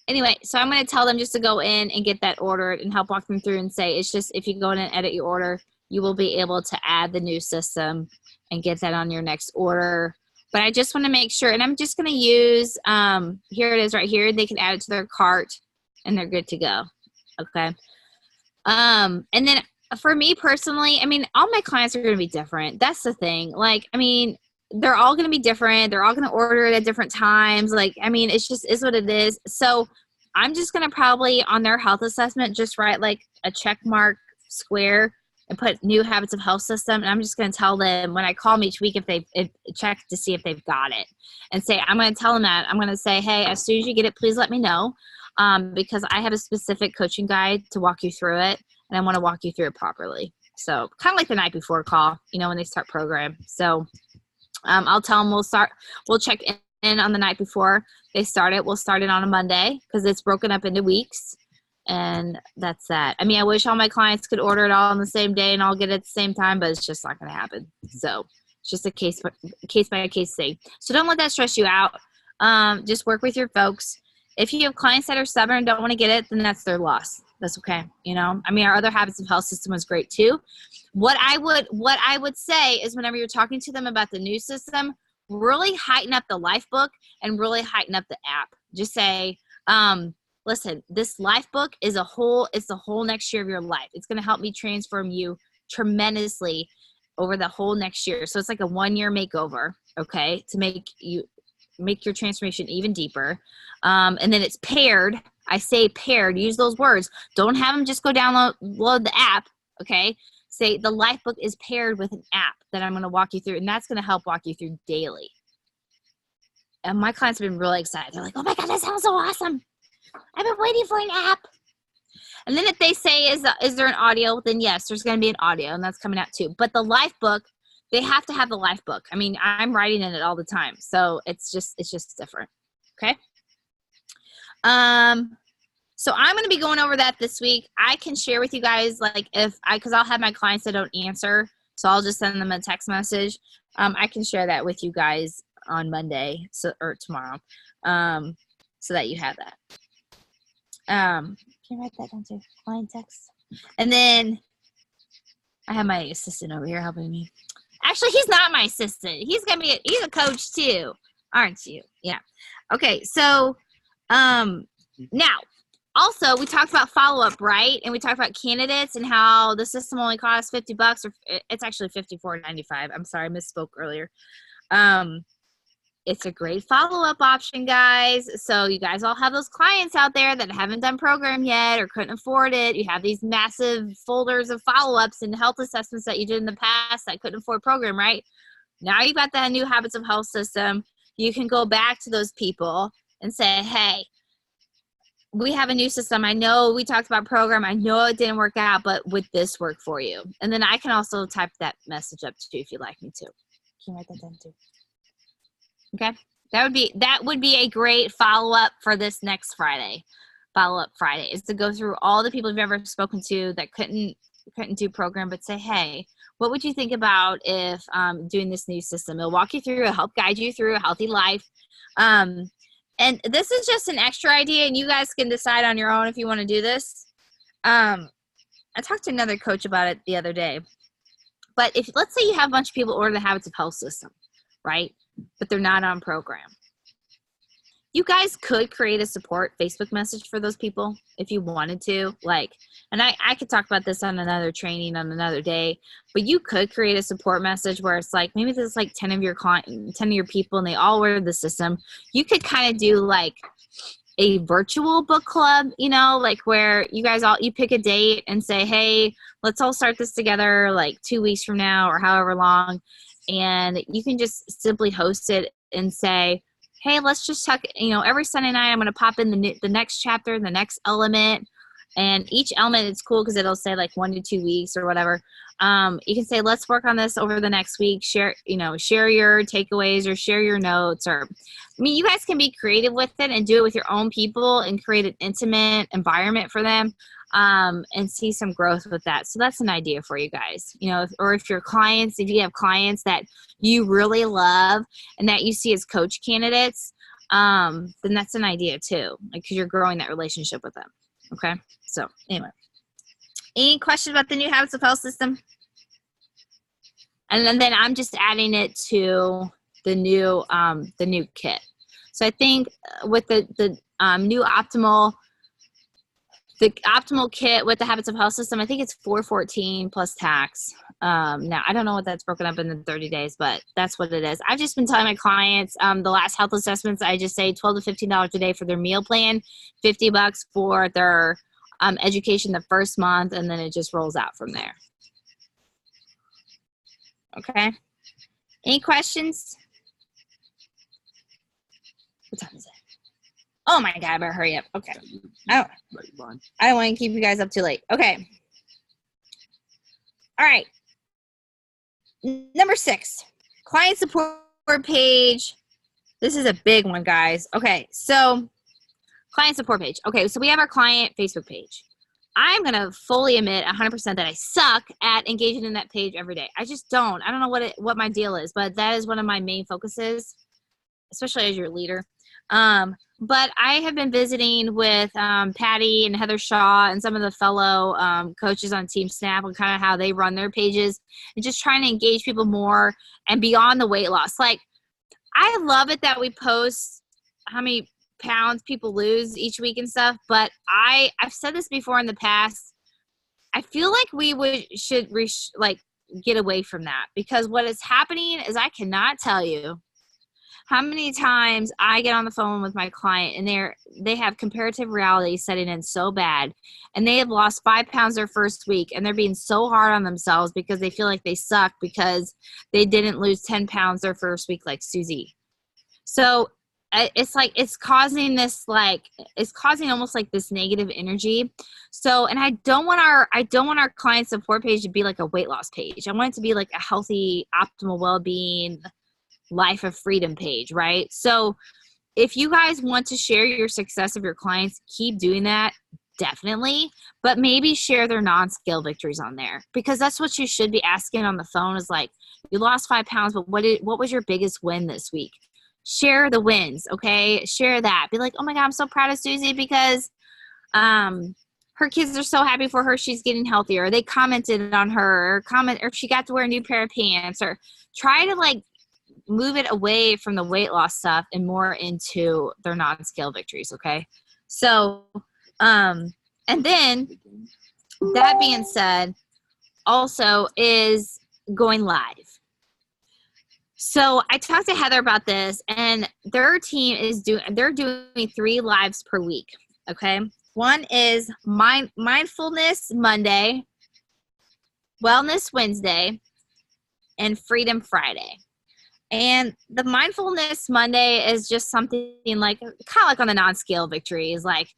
Anyway, so I'm going to tell them just to go in and get that ordered and help walk them through and say, it's just, if you go in and edit your order, you will be able to add the new system and get that on your next order. But I just want to make sure, and I'm just going to use, here it is right here. They can add it to their cart and they're good to go. Okay. And then for me personally, I mean, all my clients are going to be different. That's the thing. Like, I mean, they're all going to be different. They're all going to order it at different times. Like, I mean, it's just is what it is. So I'm just going to probably on their health assessment, just write like a check mark square and put new Habits of Health system. And I'm just going to tell them when I call them each week, if check to see if they've got it, and say, I'm going to tell them that. I'm going to say, hey, as soon as you get it, please let me know. Because I have a specific coaching guide to walk you through it. And I want to walk you through it properly. So kind of like the night before call, when they start program. So I'll tell them we'll check in on the night before they start it. We'll start it on a Monday because it's broken up into weeks. And that's that. I mean, I wish all my clients could order it all on the same day and all get it at the same time, but it's just not going to happen. So it's just a case by case thing. So don't let that stress you out. Just work with your folks. If you have clients that are stubborn and don't want to get it, then that's their loss. That's okay. I mean, our other Habits of Health system was great too. What I would say is whenever you're talking to them about the new system, really heighten up the life book and really heighten up the app. Just say, listen, this life book is it's the whole next year of your life. It's going to help me transform you tremendously over the whole next year. So it's like a 1-year makeover, okay, to make your transformation even deeper. And then it's paired. I say paired, use those words. Don't have them just go download the app, okay? Say the life book is paired with an app that I'm going to walk you through, and that's going to help walk you through daily. And my clients have been really excited. They're like, oh my God, that sounds so awesome. I've been waiting for an app. And then if they say, is there an audio? Then yes, there's going to be an audio, and that's coming out too. But the life book, they have to have the life book. I mean, I'm writing in it all the time. So it's just different. Okay. So I'm going to be going over that this week. I can share with you guys, like because I'll have my clients that don't answer. So I'll just send them a text message. I can share that with you guys on Monday or tomorrow. So that you have that. Can you write that down too? Client text. And then I have my assistant over here helping me. Actually, he's not my assistant. He's a coach too, aren't you? Yeah. Okay. So, now also we talked about follow-up, right? And we talked about candidates and how the system only costs $50, or it's actually $54.95. I'm sorry, I misspoke earlier. It's a great follow-up option, guys. So you guys all have those clients out there that haven't done program yet or couldn't afford it. You have these massive folders of follow-ups and health assessments that you did in the past that couldn't afford program, right? Now you've got that new Habits of Health system. You can go back to those people and say, hey, we have a new system. I know we talked about program. I know it didn't work out, but would this work for you? And then I can also type that message up too if you'd like me to. Can you write that down too? Okay, that would be a great follow-up for this next Friday. Follow-up Friday is to go through all the people you've ever spoken to that couldn't do program, but say, hey, what would you think about if doing this new system? It'll walk you through, it'll help guide you through a healthy life. And this is just an extra idea, and you guys can decide on your own if you want to do this. I talked to another coach about it the other day. But if let's say you have a bunch of people order the Habits of Health system, right? But they're not on program. You guys could create a support Facebook message for those people if you wanted to. And I could talk about this on another training on another day, but you could create a support message where it's like, maybe there's like 10 of your people and they all order the system. You could kind of do like a virtual book club, where you guys you pick a date and say, hey, let's all start this together like 2 weeks from now or however long. And you can just simply host it and say, hey, let's just talk, every Sunday night I'm going to pop in the next chapter, the next element. And each element is cool because it'll say like 1 to 2 weeks or whatever. You can say, let's work on this over the next week. Share your takeaways or share your notes. You guys can be creative with it and do it with your own people and create an intimate environment for them. And see some growth with that. So that's an idea for you guys, or if you have clients that you really love and that you see as coach candidates, then that's an idea too, because you're growing that relationship with them. Okay. So anyway, any questions about the new Habits of Health system? And then I'm just adding it to the new kit. So I think with the new the optimal kit with the Habits of Health system, I think it's $414 plus tax. Now, I don't know what that's broken up in the 30 days, but that's what it is. I've just been telling my clients the last health assessments, I just say $12 to $15 a day for their meal plan, $50 for their education the first month, and then it just rolls out from there. Okay. Any questions? What time is it? Oh my God, I better hurry up. Okay. I don't want to keep you guys up too late. Okay. All right. Number 6, client support page. This is a big one, guys. Okay. So client support page. Okay. So we have our client Facebook page. I'm going to fully admit 100% that I suck at engaging in that page every day. I just don't. I don't know what my deal is, but that is one of my main focuses, especially as your leader. But I have been visiting with Patty and Heather Shaw and some of the fellow coaches on Team Snap and kind of how they run their pages and just trying to engage people more and beyond the weight loss. Like, I love it that we post how many pounds people lose each week and stuff, but I've said this before in the past. I feel like we should get away from that, because what is happening is I cannot tell you how many times I get on the phone with my client and they have comparative reality setting in so bad, and they have lost 5 pounds their first week, and they're being so hard on themselves because they feel like they suck because they didn't lose 10 pounds their first week like Susie. So it's like it's causing almost like this negative energy. So, and I don't want our client support page to be like a weight loss page. I want it to be like a healthy, optimal well-being, life of freedom page, right? So if you guys want to share your success of your clients, keep doing that, definitely, but maybe share their non-scale victories on there, because that's what you should be asking on the phone is like, you lost 5 pounds, but what was your biggest win this week? Share the wins. Okay. Share that. Be like, oh my God, I'm so proud of Susie because, her kids are so happy for her, she's getting healthier. They commented on her, or she got to wear a new pair of pants, or try to like move it away from the weight loss stuff and more into their non-scale victories. Okay. So, and then that being said, also is going live. So I talked to Heather about this, and their team is they're doing 3 lives per week. Okay. One is Mindfulness Monday, Wellness Wednesday, and Freedom Friday. And the Mindfulness Monday is just something like, kind of like on the non-scale victories, like,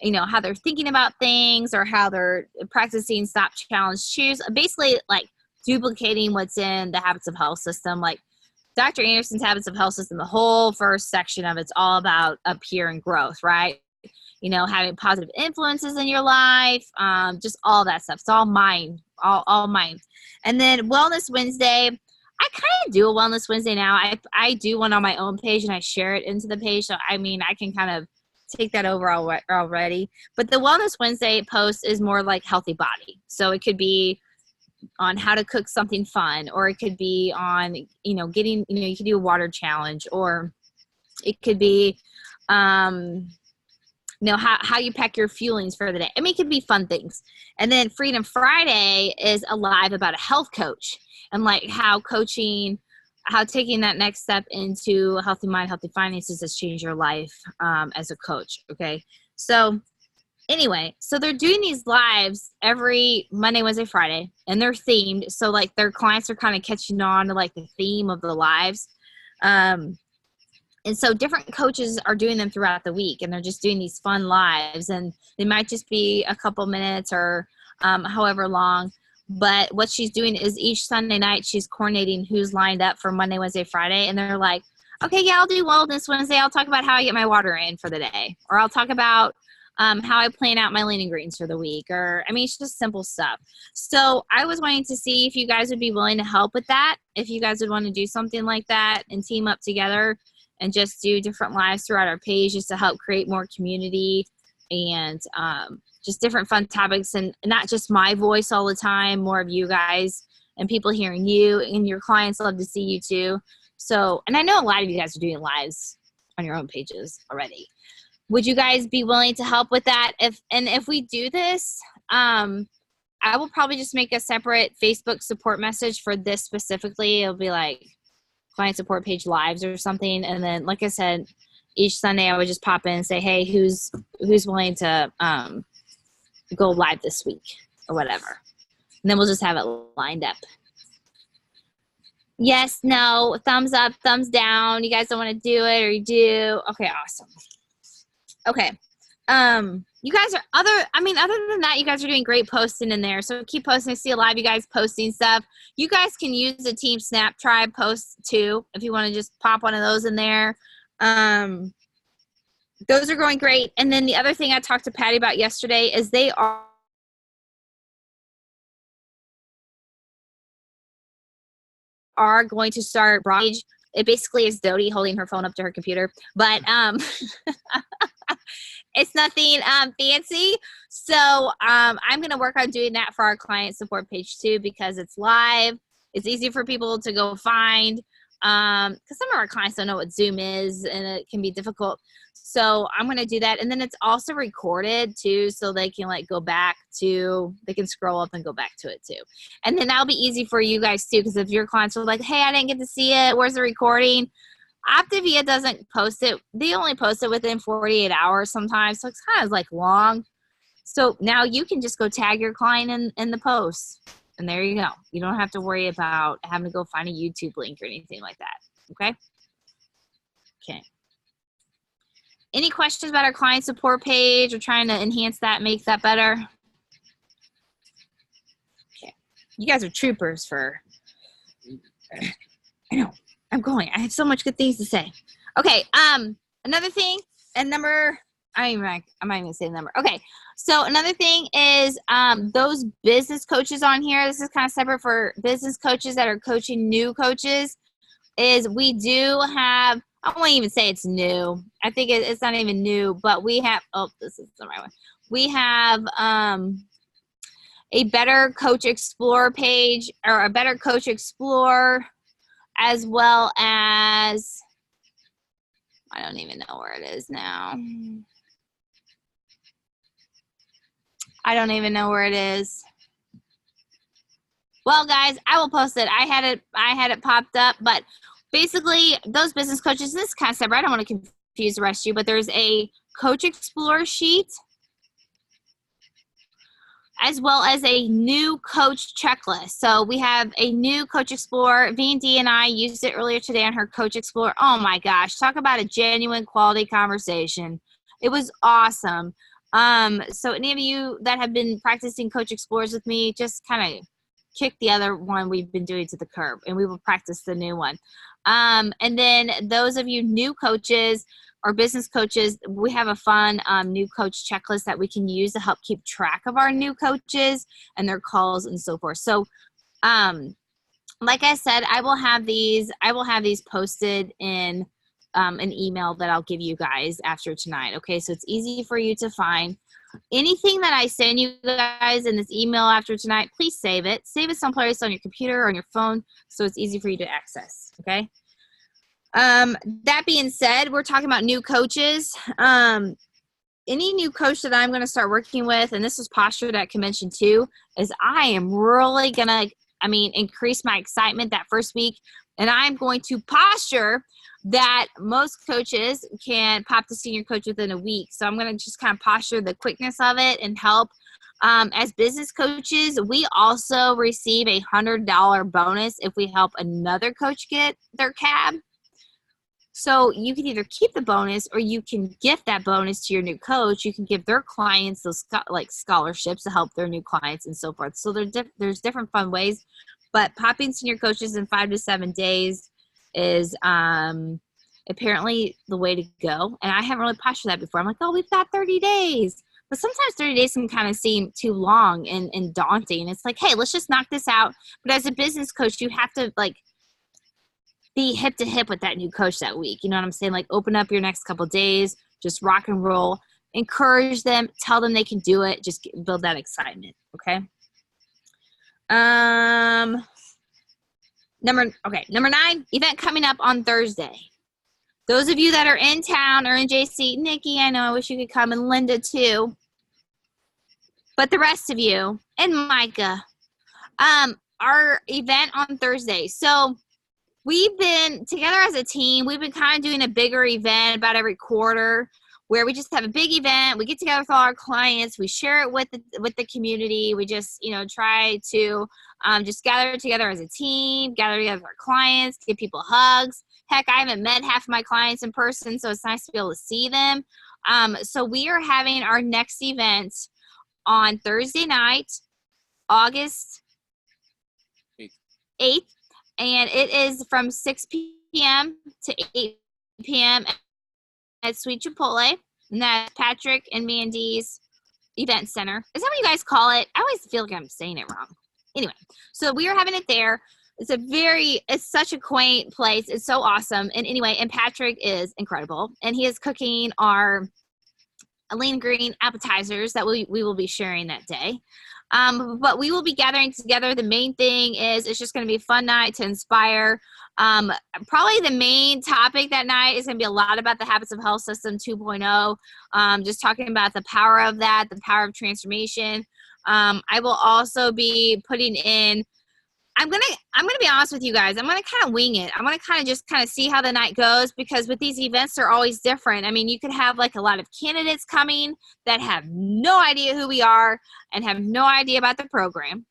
you know, how they're thinking about things or how they're practicing stop, challenge, choose. Basically, like duplicating what's in the Habits of Health system. Like Dr. Anderson's Habits of Health system, the whole first section of it's all about up here and growth, right? You know, having positive influences in your life, just all that stuff. It's all mind, all mind. And then Wellness Wednesday, I kind of do a Wellness Wednesday now. I do one on my own page and I share it into the page. So, I mean, I can kind of take that over already. But the Wellness Wednesday post is more like healthy body. So it could be on how to cook something fun, or it could be on, you know, getting, you know, you could do a water challenge, or it could be, you know, how you pack your fuelings for the day. I mean, it could be fun things. And then Freedom Friday is a live about a health coach and like how taking that next step into a healthy mind, healthy finances has changed your life as a coach. Okay. So anyway, so they're doing these lives every Monday, Wednesday, Friday, and they're themed. So like their clients are kind of catching on to like the theme of the lives. And so different coaches are doing them throughout the week, and they're just doing these fun lives, and they might just be a couple minutes or however long. But what she's doing is each Sunday night, she's coordinating who's lined up for Monday, Wednesday, Friday. And they're like, okay, yeah, I'll do Wellness Wednesday. I'll talk about how I get my water in for the day. Or I'll talk about how I plan out my lean and greens for the week. Or, I mean, it's just simple stuff. So I was wanting to see if you guys would be willing to help with that. If you guys would want to do something like that and team up together and just do different lives throughout our page just to help create more community and just different fun topics, and not just my voice all the time, more of you guys and people hearing you, and your clients love to see you too. So, and I know a lot of you guys are doing lives on your own pages already. Would you guys be willing to help with that? If we do this, I will probably just make a separate Facebook support message for this specifically. It'll be like client support page lives or something. And then, like I said, each Sunday I would just pop in and say, hey, who's willing to go live this week or whatever. And then we'll just have it lined up. Yes, no, thumbs up, thumbs down. You guys don't want to do it, or you do? Okay, awesome. Okay. You guys are other than that, you guys are doing great posting in there. So keep posting. I see a lot of you guys posting stuff. You guys can use the Team Snap Tribe posts too, if you want to just pop one of those in there. Those are going great. And then the other thing I talked to Patty about yesterday is they are going to start broadcasting. It basically is Dodie holding her phone up to her computer, but it's nothing fancy. So I'm going to work on doing that for our client support page too, because it's live. It's easy for people to go find, because some of our clients don't know what Zoom is, and it can be difficult. So I'm going to do that. And then it's also recorded too, so they can they can scroll up and go back to it too. And then that'll be easy for you guys too, because if your clients are like, hey, I didn't get to see it, where's the recording? Optavia doesn't post it. They only post it within 48 hours sometimes. So it's kind of like long. So now you can just go tag your client in the post. And there you go. You don't have to worry about having to go find a YouTube link or anything like that. Okay? Okay. Any questions about our client support page? We're trying to enhance that, make that better. Okay. You guys are troopers for, I know, I'm going. I have so much good things to say. Okay. Another thing, and number, I'm not even going to say the number. Okay. So another thing is those business coaches on here, this is kind of separate for business coaches that are coaching new coaches, is we do have, I won't even say it's new. I think it's not even new, but we have, oh, this is the right one. we have a Better Coach Explore page, or a Better Coach Explore, as well as, I don't even know where it is now. I don't even know where it is. Well, guys, I will post it. I had it popped up, but basically those business coaches, this is kind of separate. I don't want to confuse the rest of you, but there's a Coach Explorer sheet, as well as a new coach checklist. So we have a new Coach Explorer. V&D and I used it earlier today on her Coach Explorer. Oh my gosh, talk about a genuine quality conversation. It was awesome. So any of you that have been practicing Coach Explorers with me, just kind of kick the other one we've been doing to the curb, and we will practice the new one. And then those of you new coaches or business coaches, we have a fun new coach checklist that we can use to help keep track of our new coaches and their calls and so forth. So like I said, I will have these posted in an email that I'll give you guys after tonight. Okay, so it's easy for you to find. Anything that I send you guys in this email after tonight, please save it. Save it someplace on your computer or on your phone so it's easy for you to access, okay? That being said, we're talking about new coaches. Any new coach that I'm going to start working with, and this is postured at convention too, is I am really going to, increase my excitement that first week, and I'm going to posture that most coaches can pop the senior coach within a week. So I'm going to just kind of posture the quickness of it and help. As business coaches, we also receive a $100 bonus if we help another coach get their cab. So you can either keep the bonus or you can gift that bonus to your new coach. You can give their clients those like scholarships to help their new clients and so forth. So there's different fun ways, but popping senior coaches in 5 to 7 days is apparently the way to go. And I haven't really postured that before. I'm like, oh, we've got 30 days. But sometimes 30 days can kind of seem too long and daunting. It's like, hey, let's just knock this out. But as a business coach, you have to be hip to hip with that new coach that week. You know what I'm saying? Like, open up your next couple days, just rock and roll, encourage them, tell them they can do it, just build that excitement. Okay. Number 9, event coming up on Thursday. Those of you that are in town or in JC, Nikki, I know, I wish you could come, and Linda too. But the rest of you, and Micah, our event on Thursday. So we've been together as a team. We've been kind of doing a bigger event about every quarter where we just have a big event. We get together with all our clients. We share it with the community. We just, try to just gather together as a team, gather together with our clients, give people hugs. Heck, I haven't met half of my clients in person, so it's nice to be able to see them. So we are having our next event on Thursday night, August 8th. And it is from 6 p.m. to 8 p.m. at Sweet Chipotle. And that's Patrick and Mandy's event center. Is that what you guys call it? I always feel like I'm saying it wrong. Anyway, so we are having it there. It's such a quaint place. It's so awesome. And anyway, and Patrick is incredible. And he is cooking our lean green appetizers that we will be sharing that day. But we will be gathering together. The main thing is it's just going to be a fun night to inspire. Probably the main topic that night is going to be a lot about the Habits of Health System 2.0. Just talking about the power of that, the power of transformation. I will also be putting in, I'm gonna be honest with you guys. I'm gonna kind of wing it. I'm gonna kind of see how the night goes, because with these events, they're always different. I mean, you could have like a lot of candidates coming that have no idea who we are and have no idea about the program.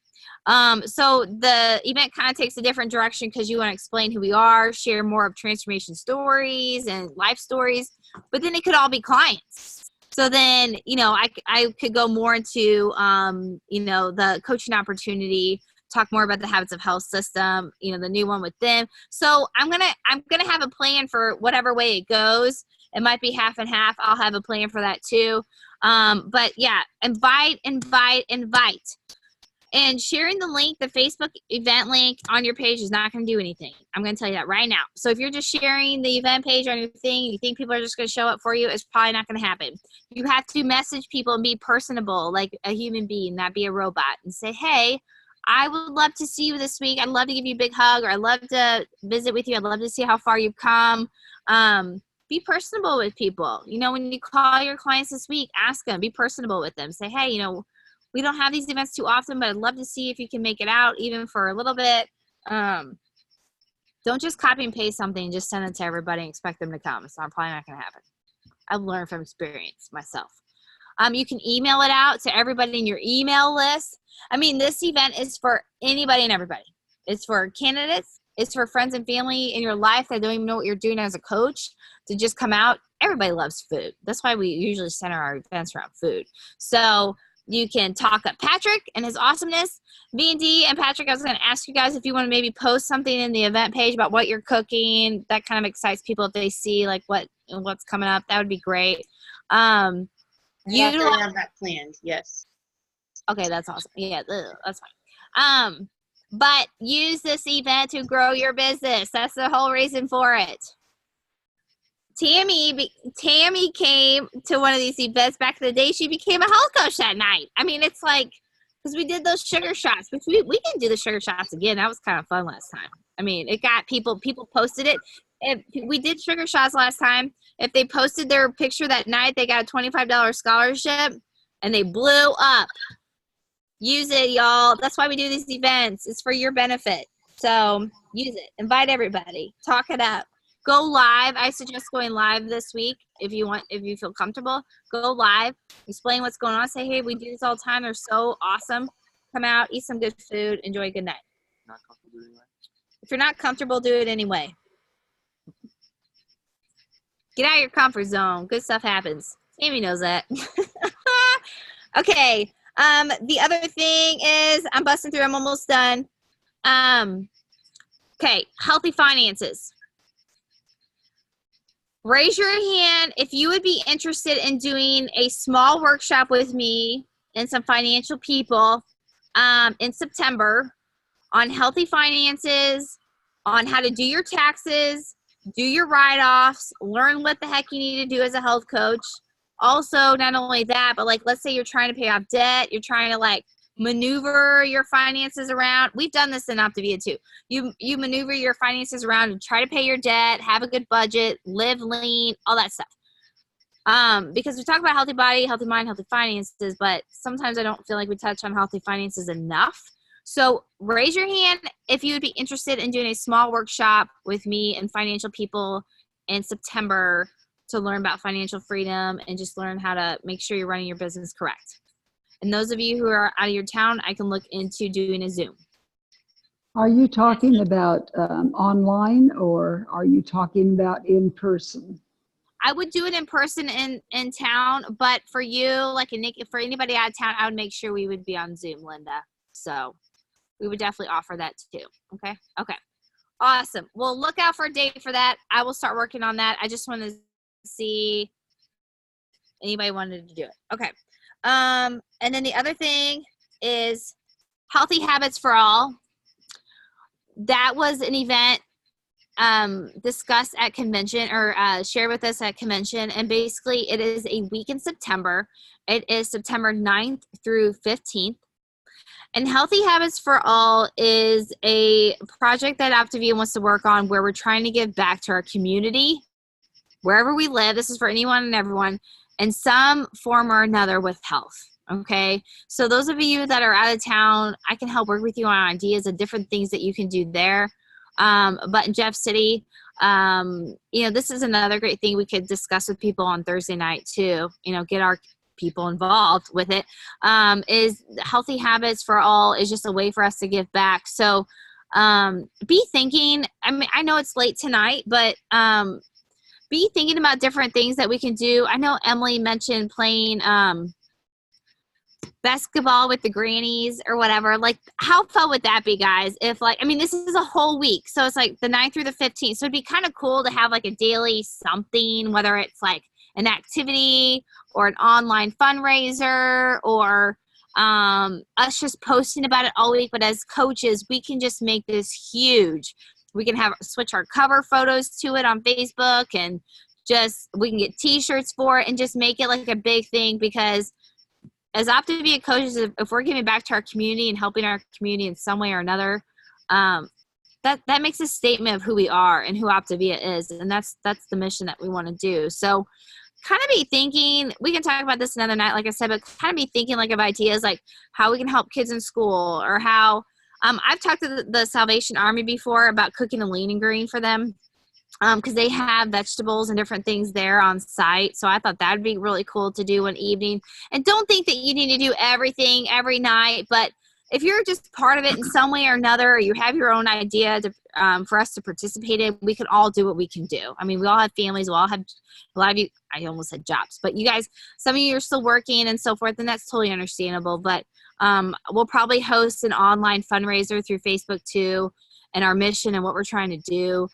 So the event kind of takes a different direction because you want to explain who we are, share more of transformation stories and life stories, but then it could all be clients. So then, I could go more into, the coaching opportunity, talk more about the Habits of Health System, the new one with them. So I'm gonna have a plan for whatever way it goes. It might be half and half. I'll have a plan for that too. But yeah, invite. And sharing the link, the Facebook event link on your page is not going to do anything. I'm going to tell you that right now. So if you're just sharing the event page on your thing, you think people are just going to show up for you, it's probably not going to happen. You have to message people and be personable, like a human being, not be a robot, and say, hey, I would love to see you this week. I'd love to give you a big hug, or I'd love to visit with you. I'd love to see how far you've come. Be personable with people. You know, when you call your clients this week, ask them, be personable with them. Say, hey, you know, we don't have these events too often, but I'd love to see if you can make it out even for a little bit. Don't just copy and paste something and just send it to everybody and expect them to come. It's probably not going to happen. I've learned from experience myself. You can email it out to everybody in your email list. I mean, this event is for anybody and everybody. It's for candidates. It's for friends and family in your life that don't even know what you're doing as a coach to just come out. Everybody loves food. That's why we usually center our events around food. So you can talk up Patrick and his awesomeness. V&D and Patrick, I was going to ask you guys if you want to maybe post something in the event page about what you're cooking. That kind of excites people if they see like what's coming up. That would be great. I already have that planned. Yes. Okay, that's awesome. Yeah, that's fine. But use this event to grow your business. That's the whole reason for it. Tammy came to one of these events back in the day. She became a health coach that night. I mean, it's like, because we did those sugar shots, which we can do the sugar shots again. That was kind of fun last time. I mean, it got people posted it. If we did sugar shots last time, if they posted their picture that night, they got a $25 scholarship and they blew up. Use it, y'all. That's why we do these events. It's for your benefit. So use it. Invite everybody. Talk it up. Go live. I suggest going live this week if you feel comfortable. Go live. Explain what's going on. Say, hey, we do this all the time. They're so awesome. Come out, eat some good food, enjoy a good night. If you're not comfortable, do it anyway. Get out of your comfort zone. Good stuff happens. Amy knows that. Okay. The other thing is, I'm busting through. I'm almost done. Okay. Healthy finances. Raise your hand if you would be interested in doing a small workshop with me and some financial people in September on healthy finances, on how to do your taxes, do your write-offs, learn what the heck you need to do as a health coach. Also, not only that, but like, let's say you're trying to pay off debt, you're trying to like maneuver your finances around. We've done this in Optavia too. You maneuver your finances around and try to pay your debt, have a good budget, live lean, all that stuff. Because we talk about healthy body, healthy mind, healthy finances, but sometimes I don't feel like we touch on healthy finances enough. So raise your hand if you would be interested in doing a small workshop with me and financial people in September to learn about financial freedom and just learn how to make sure you're running your business correct. And those of you who are out of your town, I can look into doing a Zoom. Are you talking about online, or are you talking about in person? I would do it in person in town, but for you, like for anybody out of town, I would make sure we would be on Zoom, Linda. So we would definitely offer that too. Okay. Okay. Awesome. Well, look out for a date for that. I will start working on that. I just want to see anybody wanted to do it. Okay. And then the other thing is Healthy Habits for All. That was an event discussed at convention or shared with us at convention. And basically it is a week in September. It is September 9th through 15th. And Healthy Habits for All is a project that Optavia wants to work on where we're trying to give back to our community, wherever we live. This is for anyone and everyone in some form or another with health. Okay. So those of you that are out of town, I can help work with you on ideas of different things that you can do there. But in Jeff City, this is another great thing we could discuss with people on Thursday night too, get our people involved with it, is Healthy Habits for All is just a way for us to give back. So, be thinking, I know it's late tonight, but, be thinking about different things that we can do. I know Emily mentioned playing, basketball with the grannies or whatever. Like, how fun would that be, guys? If this is a whole week. So it's like the 9th through the 15th. So it'd be kind of cool to have like a daily something, whether it's like an activity or an online fundraiser or us just posting about it all week. But as coaches, we can just make this huge. We can switch our cover photos to it on Facebook, and we can get t-shirts for it and just make it like a big thing, because as Optavia coaches, if we're giving back to our community and helping our community in some way or another, that makes a statement of who we are and who Optavia is. And that's the mission that we want to do. So kind of be thinking, we can talk about this another night, like I said, but kind of be thinking like of ideas like how we can help kids in school, or how I've talked to the Salvation Army before about cooking a lean and green for them. Because they have vegetables and different things there on site. So I thought that would be really cool to do one evening. And don't think that you need to do everything every night, but if you're just part of it in some way or another, or you have your own idea for us to participate in, we can all do what we can do. I mean, we all have families. We all have, a lot of you, I almost said jobs, but you guys, some of you are still working and so forth, and that's totally understandable. But we'll probably host an online fundraiser through Facebook too, and our mission and what we're trying to do.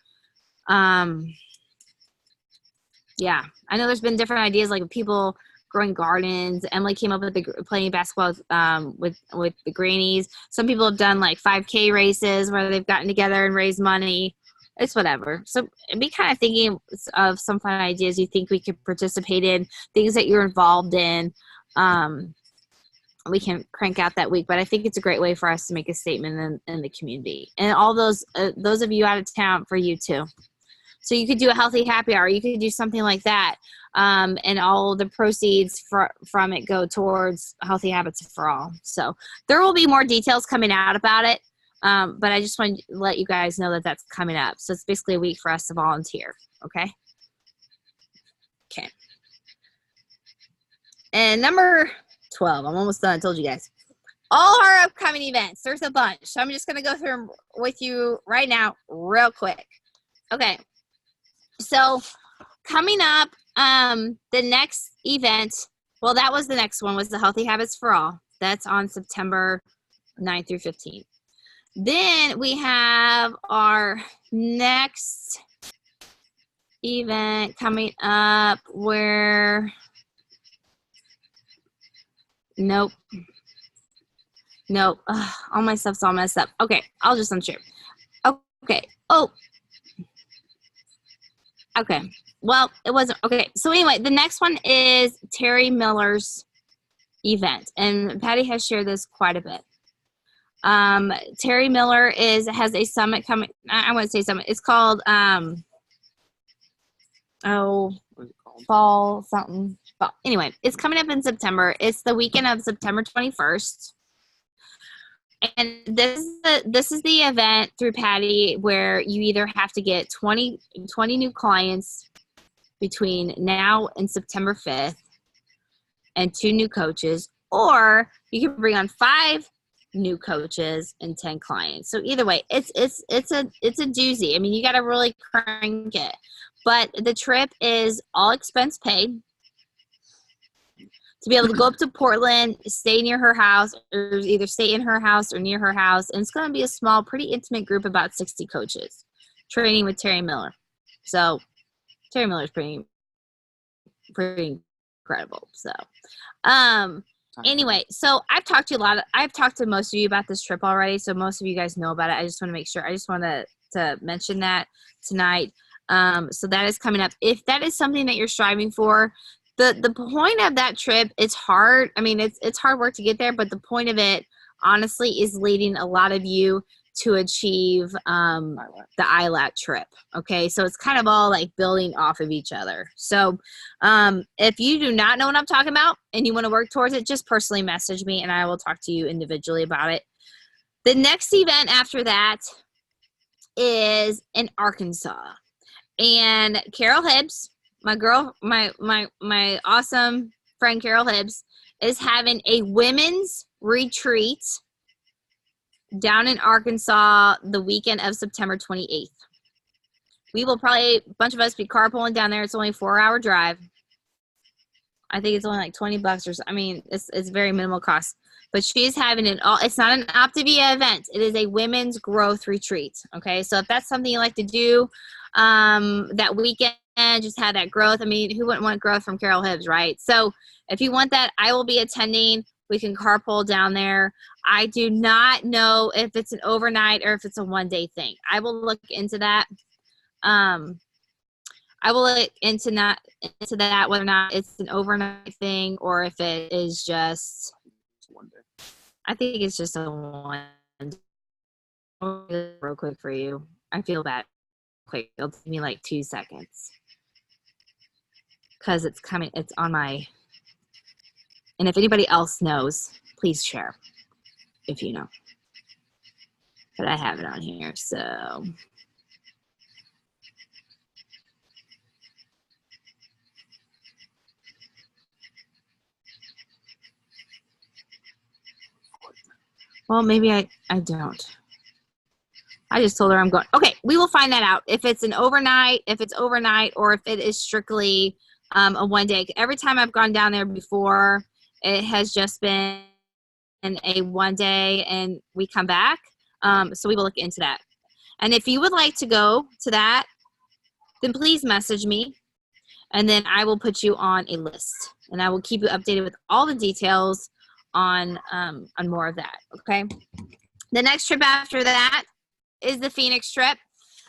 Yeah, I know there's been different ideas, like people growing gardens. Emily came up with playing basketball with the grannies. Some people have done like 5K races where they've gotten together and raised money. It's whatever. So be kind of thinking of some fun ideas you think we could participate in, things that you're involved in. We can crank out that week, but I think it's a great way for us to make a statement in the community. And all those of you out of town, for you too. So you could do a healthy happy hour. You could do something like that. And all the proceeds from it go towards Healthy Habits for All. So there will be more details coming out about it. But I just want to let you guys know that that's coming up. So it's basically a week for us to volunteer. Okay. Okay. And number 12, I'm almost done. I told you guys. All our upcoming events. There's a bunch. So I'm just going to go through them with you right now real quick. Okay. So coming up, the next event, well, that was the next one, was the Healthy Habits for All. That's on September 9th through 15th. Then we have our next event coming up where, nope. All my stuff's all messed up. Okay, I'll just unshare. Okay. Okay. Well, it wasn't. Okay. So anyway, the next one is Terry Miller's event. And Patty has shared this quite a bit. Terry Miller has a summit coming. I want to say summit. It's called, fall something. Fall. Anyway, it's coming up in September. It's the weekend of September 21st. And this is the event through Patty where you either have to get 20 new clients between now and September 5th and 2 new coaches, or you can bring on 5 new coaches and 10 clients. So either way, it's a doozy. I mean, you got to really crank it. But the trip is all expense paid. To be able to go up to Portland, stay near her house, or either stay in her house or near her house. And it's going to be a small, pretty intimate group, about 60 coaches, training with Terry Miller. So Terry Miller's pretty incredible. So anyway, so I've talked to most of you about this trip already. So most of you guys know about it. I just want to make sure. I just want to mention that tonight. So that is coming up. If that is something that you're striving for, the point of that trip, it's hard. I mean, it's hard work to get there, but the point of it, honestly, is leading a lot of you to achieve the ILAT trip. Okay, so it's kind of all like building off of each other. So if you do not know what I'm talking about and you want to work towards it, just personally message me and I will talk to you individually about it. The next event after that is in Arkansas. And Carol Hibbs, my awesome friend Carol Hibbs, is having a women's retreat down in Arkansas the weekend of September 28th. We will probably, a bunch of us, be carpooling down there. It's only a 4-hour drive. I think it's only like $20 or so. I mean, it's very minimal cost. But she's having it all. It's not an Optavia event. It is a women's growth retreat. Okay, so if that's something you like to do that weekend, just have that growth. I mean, who wouldn't want growth from Carol Hibbs, right? So if you want that, I will be attending. We can carpool down there. I do not know if it's an overnight or if it's a one-day thing. I will look into that. I will look into that whether or not it's an overnight thing or if it is just One day. I think it's just a one. Real quick for you. I feel bad. Quick, it'll take me like 2 seconds because it's coming. It's on my. And if anybody else knows, please share if you know. But I have it on here, so. Well, maybe I don't. I just told her I'm going. Okay, we will find that out. If it's an overnight, or if it is strictly a one day. Every time I've gone down there before, it has just been a one day and we come back. So we will look into that. And if you would like to go to that, then please message me and then I will put you on a list and I will keep you updated with all the details on more of that. Okay. The next trip after that is the Phoenix trip.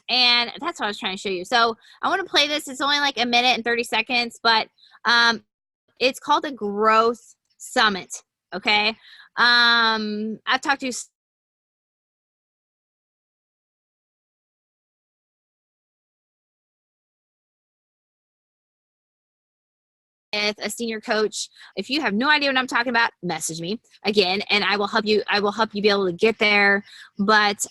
And that's what I was trying to show you. So I want to play this. It's only like 1 minute and 30 seconds, but it's called a Growth Summit. Okay. I've talked to with a senior coach. If you have no idea what I'm talking about, message me again and I will help you be able to get there. But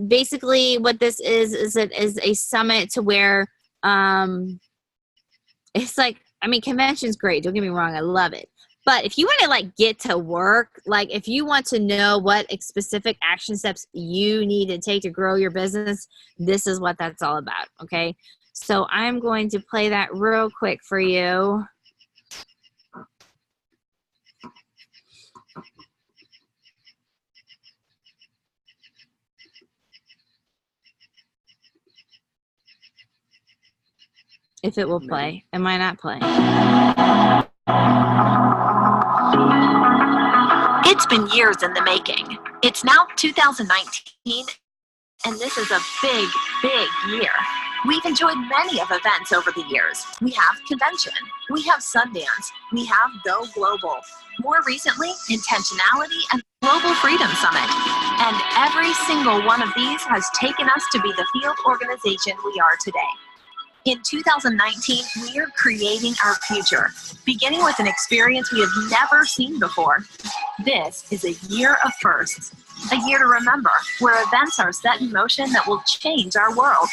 basically what this is it is a summit to where it's like, I mean, convention's great, don't get me wrong, I love it. But if you want to like get to work, like if you want to know what specific action steps you need to take to grow your business, this is what that's all about. Okay. So I'm going to play that real quick for you. If it will play. It might not play. It's been years in the making. It's now 2019, and this is a big, big year. We've enjoyed many of events over the years. We have convention, we have Sundance, we have Go Global. More recently, Intentionality and Global Freedom Summit. And every single one of these has taken us to be the field organization we are today. In 2019, we are creating our future, beginning with an experience we have never seen before. This is a year of firsts, a year to remember, where events are set in motion that will change our world.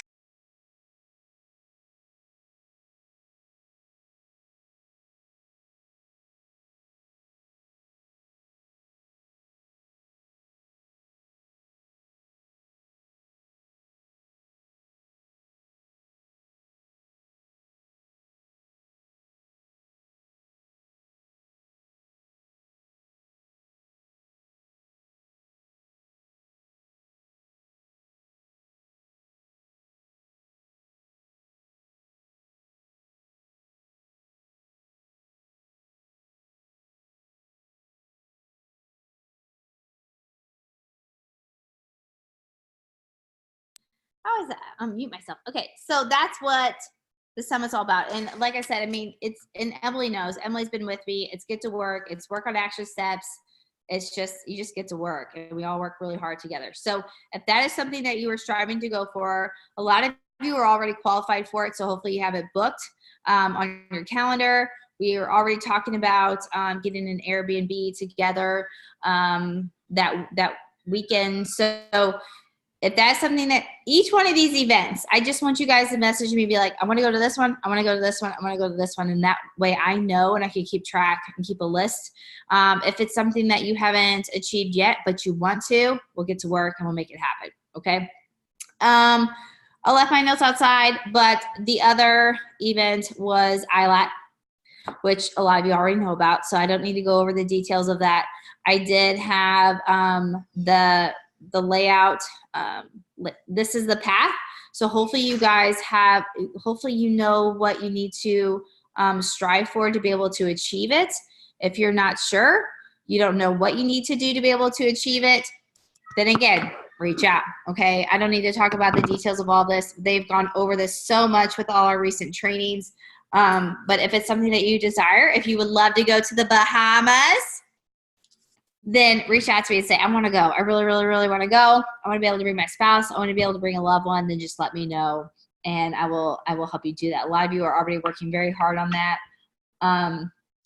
How is that? I'll mute myself. Okay, so that's what the summit's all about. And like I said, I mean, it's, and Emily knows, Emily's been with me. It's get to work. It's work on action steps. It's just, you just get to work and we all work really hard together. So if that is something that you are striving to go for, a lot of you are already qualified for it. So hopefully you have it booked on your calendar. We are already talking about getting an Airbnb together that weekend. So if that's something that each one of these events, I just want you guys to message me, be like, I want to go to this one. I want to go to this one. I want to go to this one. And that way I know and I can keep track and keep a list. If it's something that you haven't achieved yet, but you want to, we'll get to work and we'll make it happen. Okay. I left my notes outside, but the other event was ILAT, which a lot of you already know about. So I don't need to go over the details of that. I did have the layout. This is the path. So hopefully you guys have, hopefully you know what you need to strive for to be able to achieve it. If you're not sure, you don't know what you need to do to be able to achieve it, then again, reach out, okay? I don't need to talk about the details of all this. They've gone over this so much with all our recent trainings. But if it's something that you desire, if you would love to go to the Bahamas, then reach out to me and say, I want to go. I really, really, really want to go. I want to be able to bring my spouse. I want to be able to bring a loved one. Then just let me know, and I will help you do that. A lot of you are already working very hard on that.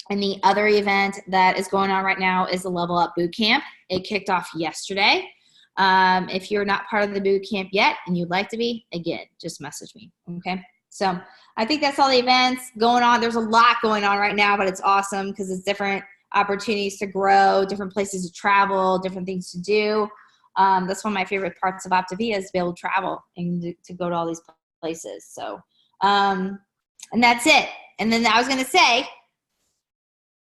And the other event that is going on right now is the Level Up Boot Camp. It kicked off yesterday. If you're not part of the boot camp yet and you'd like to be, again, just message me, okay? So I think that's all the events going on. There's a lot going on right now, but it's awesome because it's different opportunities to grow, different places to travel, different things to do. That's one of my favorite parts of Optavia is to be able to travel and to go to all these places. So, and that's it. And then I was going to say,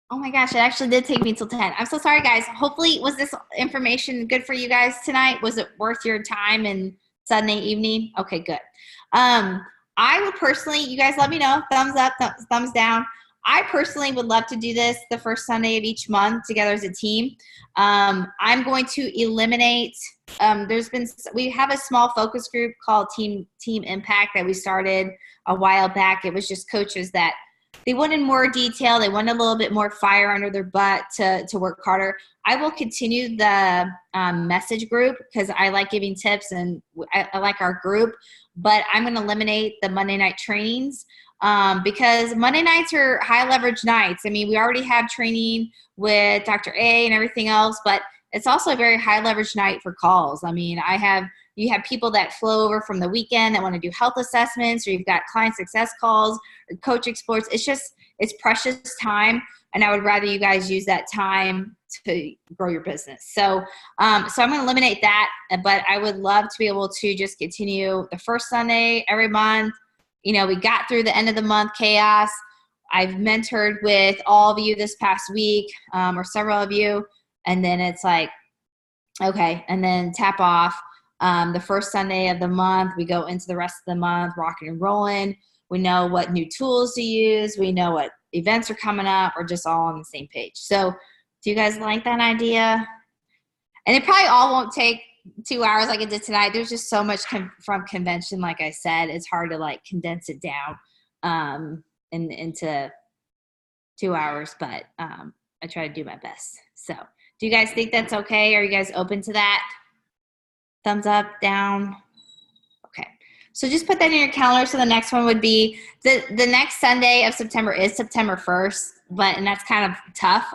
oh my gosh, it actually did take me till 10. I'm so sorry, guys. Hopefully, was this information good for you guys tonight? Was it worth your time and Sunday evening? Okay, good. I would personally, you guys let me know, thumbs up, thumbs down. I personally would love to do this the first Sunday of each month together as a team. I'm going to eliminate, we have a small focus group called Team Impact that we started a while back. It was just coaches that they wanted more detail. They wanted a little bit more fire under their butt to work harder. I will continue the message group because I like giving tips and I like our group, but I'm going to eliminate the Monday night trainings because Monday nights are high leverage nights. I mean, we already have training with Dr. A and everything else, but it's also a very high leverage night for calls. I mean, you have people that flow over from the weekend that want to do health assessments, or you've got client success calls or coach explores. It's precious time, and I would rather you guys use that time to grow your business. So I'm going to eliminate that, but I would love to be able to just continue the first Sunday every month. You know, we got through the end of the month chaos. I've mentored with all of you this past week, or several of you, and then it's like, okay, and then tap off. The first Sunday of the month, we go into the rest of the month rocking and rolling. We know what new tools to use. We know what events are coming up. We're just all on the same page. So do you guys like that idea? And it probably all won't take 2 hours like it did tonight. There's just so much from convention. Like I said, it's hard to like condense it down into 2 hours, but I try to do my best. So do you guys think that's okay? Are you guys open to that? Thumbs up, down. Okay. So just put that in your calendar. So the next one would be the next Sunday of September is September 1st, and that's kind of tough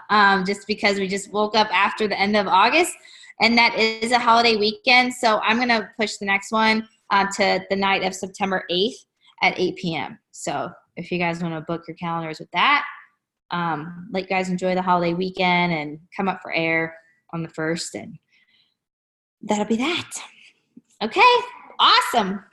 just because we just woke up after the end of August, and that is a holiday weekend. So I'm going to push the next one to the night of September 8th at 8 p.m. So if you guys want to book your calendars with that, let you guys enjoy the holiday weekend and come up for air on the 1st, and that'll be that. Okay, awesome.